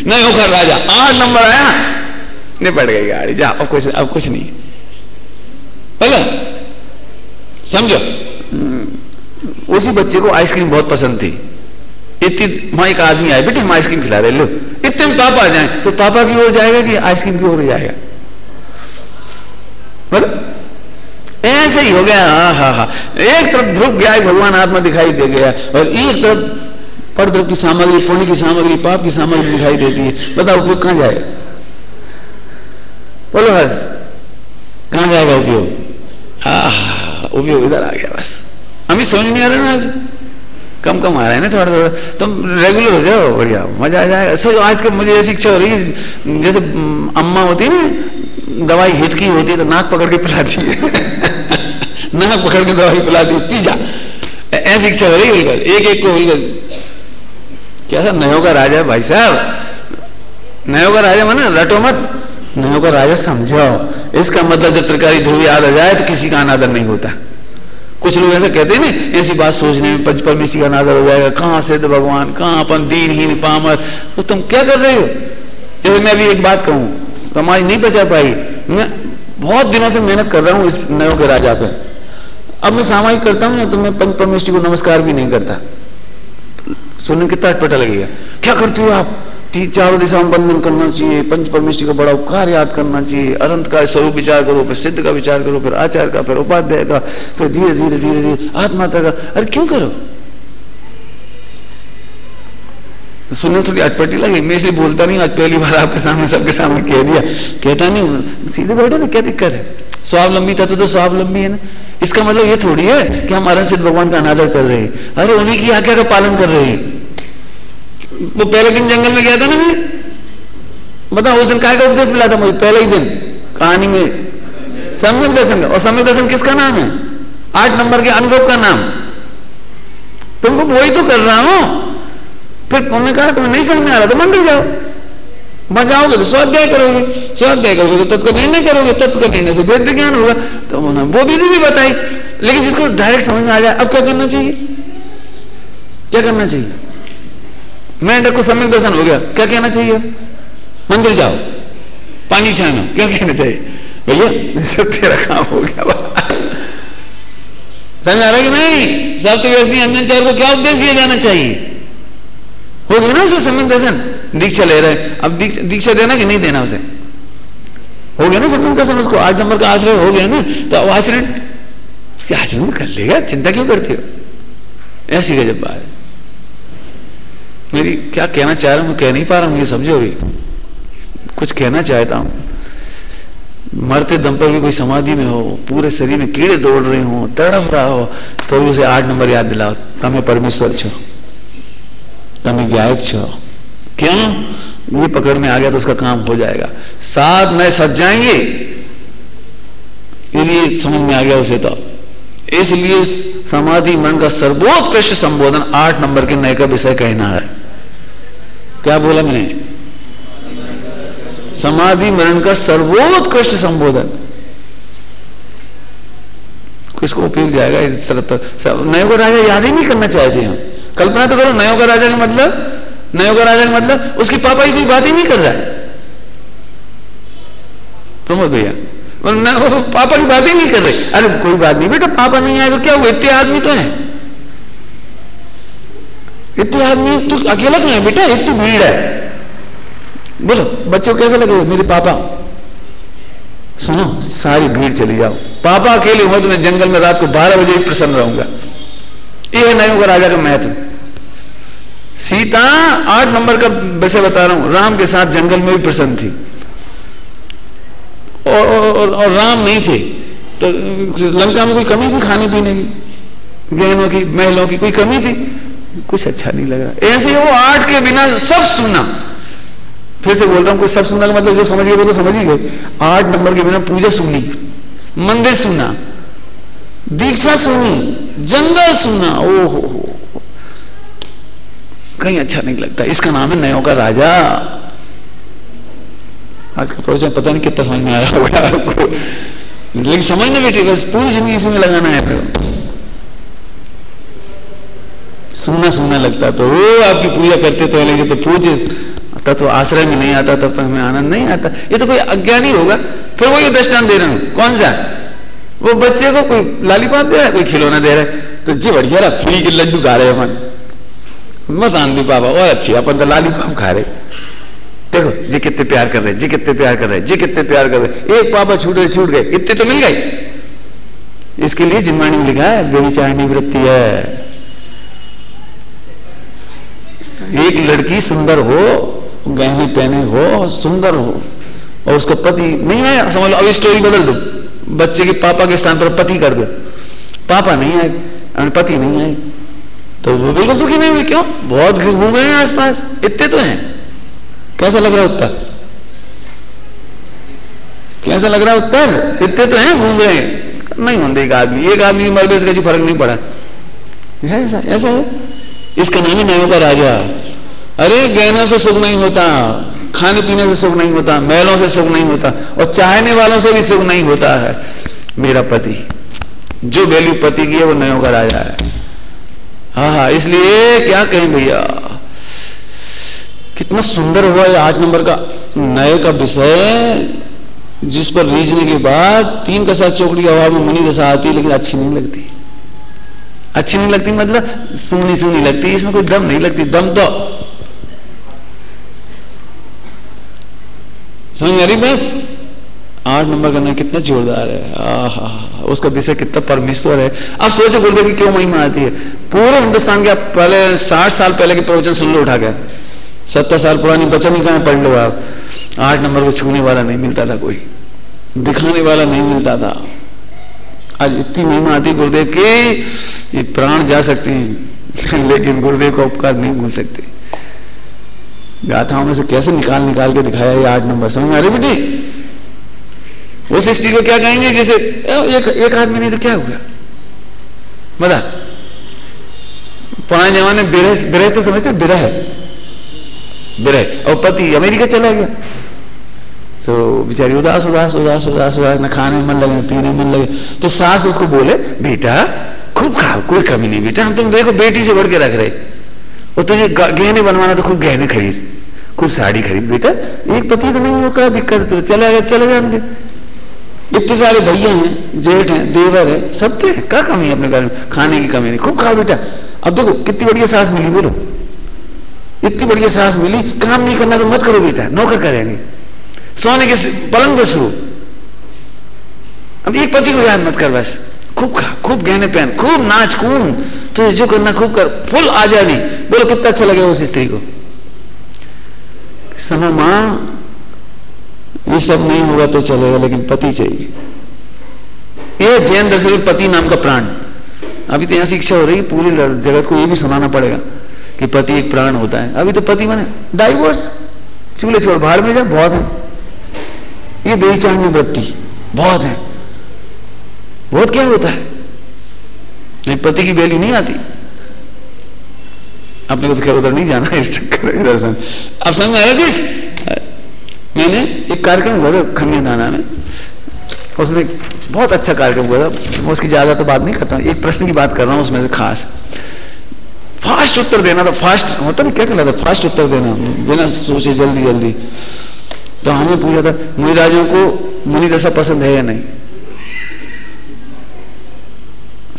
नहीं होकर राजा 8 नंबर आया, निपट गई गाड़ी, जा अब कुछ नहीं। बोलो समझो, उसी बच्चे को आइसक्रीम बहुत पसंद थी। इतनी वहां एक आदमी आए, बेटे हम आइसक्रीम खिला रहे, लो। इतने में पापा आ जाए तो पापा की ओर जाएगा कि आइसक्रीम की ओर जाएगा? बोलो ऐसे ही हो गया। हाँ, एक तरफ ध्रुव गया, भगवान आत्मा दिखाई दे गया, और एक तरफ परद्रव की सामग्री, पुण्य की सामग्री, पाप की सामग्री दिखाई देती है। बताओ उपयोग कहां जाएगा? बोलो हर्ष, कहां जाएगा उपयोग? उपयोग इधर आ गया बस। हमें समझ नहीं आ रहा ना, आज कम आ रहा है ना थोड़ा थोड़ा। तुम रेगुलर हो जाओ, बढ़िया मजा आ जाएगा। सो आज के मुझे ऐसी इच्छा हो रही है, जैसे अम्मा होती है ना, दवाई हित की होती है तो नाक पकड़ के पिलाती है। नाक पकड़ के दवाई पिलाती है, पी जा, ऐसी इच्छा हो रही है बिल्कुल, एक को बिल्कुल। कैसा नयों का राजा भाई साहब, नयों का राजा माने रटो मत, नयों का राजा समझो। इसका मतलब जब त्रिकाली ध्रुव याद आ जाए तो किसी का अनादर नहीं होता। कुछ लोग ऐसा कहते हैं ना, ऐसी बात सोचने में पंच परमेश्वर का अनादर हो जाएगा, कहां से तो भगवान, कहां अपन दीनहीन पामर। तो तुम क्या कर रहे हो? जब मैं अभी एक बात कहूं, समाज नहीं बचा पाई। मैं बहुत दिनों से मेहनत कर रहा हूं इस नयों के राजा पे। अब मैं सामाजिक करता हूं ना, तो मैं पंच परमेश्वर को नमस्कार भी नहीं करता। सुनने कितना अटपटा लगेगा, क्या करते हो आप? 4 दिशाओं में बंधन करना चाहिए, पंच परमेश्वर का बड़ा उपकार याद करना चाहिए, अनंत का स्वरूप विचार करो, फिर सिद्ध का विचार करो, फिर आचार्य का, फिर उपाध्याय का, फिर धीरे धीरे धीरे धीरे आत्माता का। अरे क्यों करो? तो सुनने थोड़ी अटपटी लगी, मैं इसलिए बोलता नहीं। आज पहली बार आपके सामने, सबके सामने कह दिया, कहता नहीं, सीधे बैठे ना, क्या दिक्कत है? स्वावलंबी तत्व तो स्वावलंबी है ना। इसका मतलब ये थोड़ी है कि हम अनंत सिद्ध भगवान का अनादर कर रहे हैं। अरे उन्हीं की आज्ञा का पालन कर रहे हैं। वो पहले दिन जंगल में गया था ना, मैं बताओ उस दिन काय का उपदेश मिला था मुझे? पहले ही दिन कहानी में सम्यक दर्शन। और सम्यक दर्शन किसका नाम है? 8 नंबर के अनुभव का नाम। तुमको वही तो कर रहा हूं। फिर उन्होंने कहा तुम्हें नहीं समझ में आ रहा तो मंदिर जाओ, वहां जाओगे तो स्वाध्याय करोगे, स्वाध्याय करोगे तो तत्व का निर्णय करोगे, तत्व का निर्णय से वेद विज्ञान होगा। तो उन्होंने वो विधि भी बताई। लेकिन जिसको डायरेक्ट समझ में आ जाए, अब क्या करना चाहिए? क्या करना चाहिए? मेंढक को सम्यक दर्शन हो गया, क्या कहना चाहिए? मंदिर जाओ, पानी छानो, क्या कहना चाहिए? भैया तेरा काम हो गया। समझ आ रहा कि नहीं? सप्तव्यसनी अंजन चार को क्या उपदेश दिया जाना चाहिए? हो गया ना उसे सम्यक दर्शन। दीक्षा ले रहे, अब दीक्षा देना कि नहीं देना उसे? हो गया ना सम्यक दर्शन, उसको 8 नंबर का आश्रय हो गया ना। तो अब आचरण कर लेगा, चिंता क्यों करती हो? ऐसी गजब बात है। मेरी क्या कहना चाह रहा हूं, मैं कह नहीं पा रहा हूं, ये समझो। भी कुछ कहना चाहता हूं। मरते दम पर भी कोई समाधि में हो, पूरे शरीर में कीड़े दौड़ रहे हो, तड़प रहा हो, तो भी उसे 8 नंबर याद दिलाओ, तमें परमेश्वर छो, तमें गायक छो। क्यों? ये पकड़ में आ गया तो उसका काम हो जाएगा। 7 नए सज जाएंगे, ये समझ में आ गया उसे। तो इसलिए समाधि मन का सर्वोत्कृष्ट संबोधन 8 नंबर के नए का विषय कहना है। क्या बोला मैंने? समाधि मरण का सर्वोत्कृष्ट संबोधन। किसको उपयोग जाएगा इस तरह? तो नयो का राजा याद ही नहीं करना चाहते हम। कल्पना तो करो, नयो का राजा का मतलब, नयो का राजा का मतलब उसकी पापा की कोई बात ही नहीं कर रहा है। प्रमोद भैया पापा की बात ही नहीं कर रहे। अरे कोई बात नहीं बेटा, पापा नहीं आए तो क्या हुआ, इतने आदमी तो है, इतने आदमी, तू अकेला क्यों है बेटा, इतनी भीड़ है। बोलो बच्चों को कैसा लगेगा? मेरे पापा, सुनो सारी भीड़ चली जाओ, पापा अकेले हो तो मैं जंगल में रात को 12 बजे ही प्रसन्न रहूंगा। ये है नयों का राजा का महत्व। सीता 8 नंबर का वैसे बता रहा हूं, राम के साथ जंगल में भी प्रसन्न थी, और राम नहीं थे तो लंका में कोई कमी थी खाने पीने की, गहनों की, महलों की कोई कमी थी? कुछ अच्छा नहीं लग रहा। ऐसे ही वो 8 के बिना सब सुना। फिर से बोल रहा हूं, कोई सब सुनने का मतलब जो समझ गए वो तो समझ ही गए। 8 नंबर के बिना पूजा सुनी, मंदिर सुना, दीक्षा सुनी, जंगल सुना, ओहो कहीं अच्छा नहीं लगता। इसका नाम है नयों का राजा। आज का प्रवचन पता नहीं कितना समझ में आ रहा होगा आपको, लेकिन समझना बेटे, बस पूरी जिंदगी इसी में लगाना है। फिर सुनना सुनना लगता है तो वो आपकी पूजा करते तो लगे तो पूजे, तब तो आश्रय में नहीं आता, तब तक हमें आनंद नहीं आता। ये तो कोई अज्ञानी होगा। फिर वही दृष्टांत दे रहा हूं, कौन सा? वो बच्चे को कोई लालीपाप दे रहा है, कोई खिलौना दे रहा है, तो जी बढ़िया फ्री के लड्डू खा रहे अपन, मत आंधी पापा और अच्छी, अपन तो लालीपाप खा रहे। देखो जी कितने प्यार कर रहे, जी कितने प्यार कर रहे, जी कितने प्यार कर रहे। एक पापा छूट गए, इतने तो मिल गए। इसके लिए जिनवाणी में लिखा है व्यभिचारिणी वृत्ति है। एक लड़की सुंदर हो, गहने पहने हो, सुंदर हो, और उसका पति नहीं आया, समझ लो अब स्टोरी बदल दो, बच्चे के पापा के स्थान पर पति कर दो। पापा नहीं आए, पति नहीं आए, तो वो बिल्कुल दुखी नहीं हुई। क्यों? बहुत घूम रहे हैं आसपास, इतने तो हैं। कैसा लग रहा है उत्तर? कैसा लग रहा है उत्तर? इतने तो हैं, घूम रहे हैं। नहीं होंगे एक आदमी मरबे से फर्क नहीं पड़ा। ऐसा ऐसा है। इसका नाम है नयों का राजा। अरे गहनों से सुख नहीं होता, खाने पीने से सुख नहीं होता, महलों से सुख नहीं होता, और चाहने वालों से भी सुख नहीं होता है। मेरा पति, जो वैल्यू पति की है वो नयों का राजा है। हाँ, इसलिए क्या कहें भैया, कितना सुंदर हुआ ये 8 नंबर का नए का विषय, जिस पर रीझने के बाद 3 का साथ चौकड़ी की हवा में मनी दशा आती है, लेकिन अच्छी नहीं लगती। अच्छी नहीं लगती मतलब सुनी सुनी लगती, इसमें कोई दम नहीं लगती। दम तो समझ आ रही बात? 8 नंबर का नया कितना जोरदार है। उसका विषय कितना परमेश्वर है। अब सोचो गुरुदेव की क्यों महिमा आती है। पूरे हिंदुस्तान के पहले 60 साल पहले के प्रवचन सुन लो उठा गया, 70 साल पुरानी बचन ही कहाँ पढ़ लो आप। 8 नंबर को छूने वाला नहीं मिलता था, कोई दिखाने वाला नहीं मिलता था। आज इतनी महिमा आती गुरुदेव की, ये प्राण जा सकते हैं लेकिन गुरुदेव का उपकार नहीं भूल सकते। गाथाओं में से कैसे निकाल निकाल के दिखाया ये 8 नंबर। समझ में आ रही बेटी? उस स्त्री को क्या कहेंगे जैसे एक आदमी नहीं तो क्या हुआ बता। पुराने जमाने बिरह तो समझते, बिरह और पति अमेरिका चला गया, तो बेचारी उदास उदास उदास उदास उदास, न खाने में मन लगे न पीने में मन लगे। तो सास उसको बोले बेटा खूब खाओ, कोई कमी नहीं बेटा, हम तुम देखो बेटी से बढ़ के रख रहे, और तुझे गहने बनवाना तो खूब गहने खरीद, खूब साड़ी खरीद बेटा, एक पति तो नहीं हो, क्या दिक्कत है, चले गए हमने। इतने सारे भैया हैं, जेठ हैं, देवर है, सब थे, क्या कमी है अपने घर में? खाने की कमी नहीं, खूब खाओ बेटा। अब देखो कितनी बढ़िया सास मिली, बोलो इतनी बढ़िया सास मिली। काम नहीं करना तो मत करो बेटा, नौकर करेंगे, सोने के पलंग पर सो। अब एक पति को याद मत कर, बस खूब खा, खूब गहने पहन, खूब नाच कूद, तो जो करना खूब कर, फुल आजादी। बोलो कितना अच्छा लगे उस स्त्री को। समझ मां, ये सब नहीं होगा तो चलेगा, लेकिन पति चाहिए। ये जैन दर्शन में पति नाम का प्राण। अभी तो यहाँ से इच्छा हो रही है पूरी जगत को ये भी सुनाना पड़ेगा कि पति एक प्राण होता है। अभी तो पति माने डाइवोर्स, चूल्हे छोड़ बाहर में जा, बहुत है। ये बेचानी वृत्ति बहुत है। बहुत क्या होता है, नहीं पति की वैल्यू नहीं आती। अपने को तो खैर उधर नहीं जाना है, इस चक्कर में दर्शन। अब समझ आया किस, मैंने एक कार्यक्रम हुआ था खमिया नाना में, उसमें बहुत अच्छा कार्यक्रम हुआ था। मैं उसकी ज्यादा तो बात नहीं करता, एक प्रश्न की बात कर रहा हूँ उसमें से खास। फास्ट उत्तर देना था, फास्ट होता नहीं क्या कहलाता, फास्ट उत्तर देना बिना सोचे जल्दी जल्दी। तो हमने पूछा था मुनि राजों को मुनि दशा पसंद है या नहीं,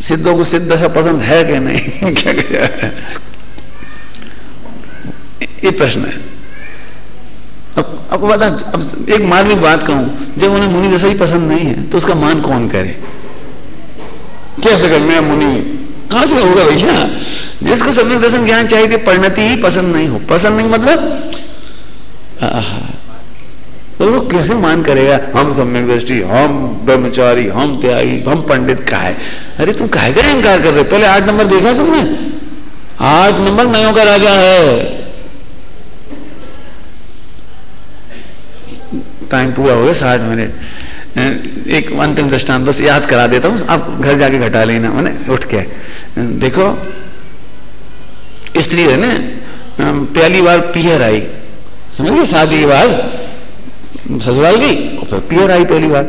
सिद्धों को सिद्ध दशा पसंद है कि नहीं क्या कहा, ये प्रश्न है। अब बता, अब एक मार्मिक बात कहूं, जब उन्हें मुनि दशा ही पसंद नहीं है तो उसका मान कौन करे, कैसे कर, मैं मुनि कहां से होगा भैया। जिसको सम्यक दर्शन ज्ञान चाहिए थे, परिणति ही पसंद नहीं हो, पसंद नहीं मतलब तो वो कैसे मान करेगा, हम सम्यक दृष्टि, हम ब्रह्मचारी, हम त्यागी, हम पंडित का है। अरे तुम काहे का इनकार कर रहे, पहले 8 नंबर देखा तुमने, 8 नंबर नयों का राजा है। टाइम पूरा हो गया, 60 मिनट। एक अंतिम दृष्टांत बस याद करा देता हूँ, आप घर जाके घटा लेना, मैंने उठ के देखो। स्त्री है ना, पहली बार पियर आई, समझिए, शादी के बाद ससुराल गई और फिर पियर आई पहली बार।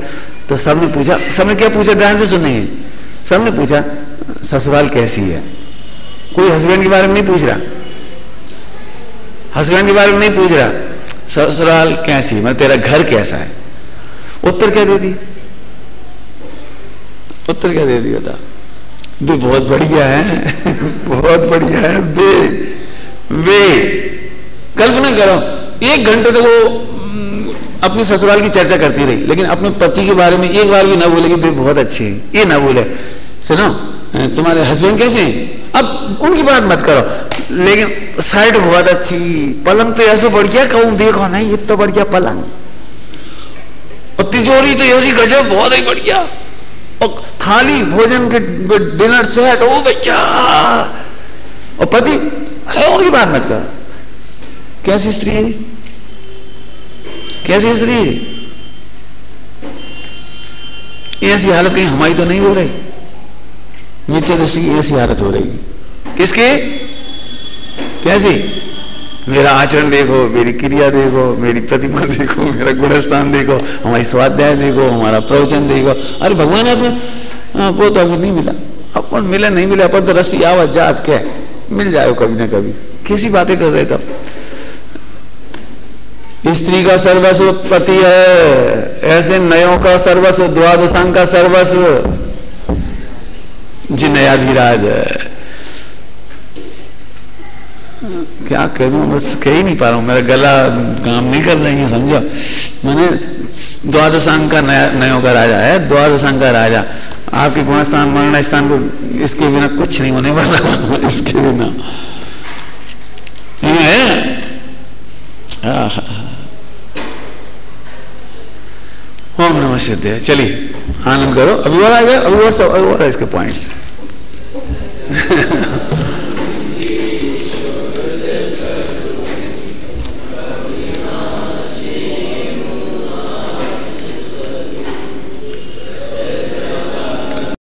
तो सबने पूछा, सबने क्या पूछा, ध्यान से सुनिए, सबने पूछा ससुराल कैसी है। कोई हस्बैंड के बारे में नहीं पूछ रहा, हस्बैंड के बारे में नहीं पूछ रहा, ससुराल कैसी, मतलब तेरा घर कैसा है। उत्तर क्या दे दी, उत्तर क्या दे दिया था, बे बहुत बढ़िया है बहुत बढ़िया है बे। कल्पना करो 1 घंटे तो वो अपनी ससुराल की चर्चा करती रही, लेकिन अपने पति के बारे में एक बार भी ना बोले कि बे बहुत अच्छे हैं, ये ना बोले। सुनो तुम्हारे हस्बैंड कैसे हैं, अब उनकी बात मत करो, लेकिन साइड बहुत अच्छी, पलंग तो ऐसे बढ़िया कहूं, देखो नहीं ये तो बढ़िया पलंग, और तिजोरी तो ऐसी गजब बहुत ही बढ़िया, और थाली भोजन के डिनर सेट ओ भैया, और पति उनकी बात मत करो। कैसी स्त्री है, कैसी स्त्री है, ऐसी हालत कहीं हमारी तो नहीं हो रही, नित्य दृष्टि की ऐसी हालत हो रही। किसके, कैसी, मेरा आचरण देखो, मेरी क्रिया देखो, मेरी प्रतिमा देखो, मेरा गुणस्थान देखो, हमारी स्वाध्याय देखो, हमारा प्रवचन देखो। अरे भगवान है वो तो अभी नहीं मिला, अपन मिला नहीं मिला, अपन तो रस्सी आवाज जात क्या मिल जाए कभी ना कभी। कैसी बातें कर रहे थे। स्त्री का सर्वस्व पति है, ऐसे नयों का सर्वस्व, द्वादशांग का सर्वस्व जी नयाधिराज है। क्या कह दूं, बस कह ही नहीं पा रहा हूं, मेरा गला काम नहीं कर रही है, समझो। मैंने द्वादशांग का नयों का राजा है, द्वादशांग का राजा। आपके गुणस्थान मरण स्थान को इसके बिना कुछ नहीं होने वाला इसके बिना है। ओम नमः सिद्धे। चलिए आनंद करो, अभी और आ गया, अभी और इसके पॉइंट्स।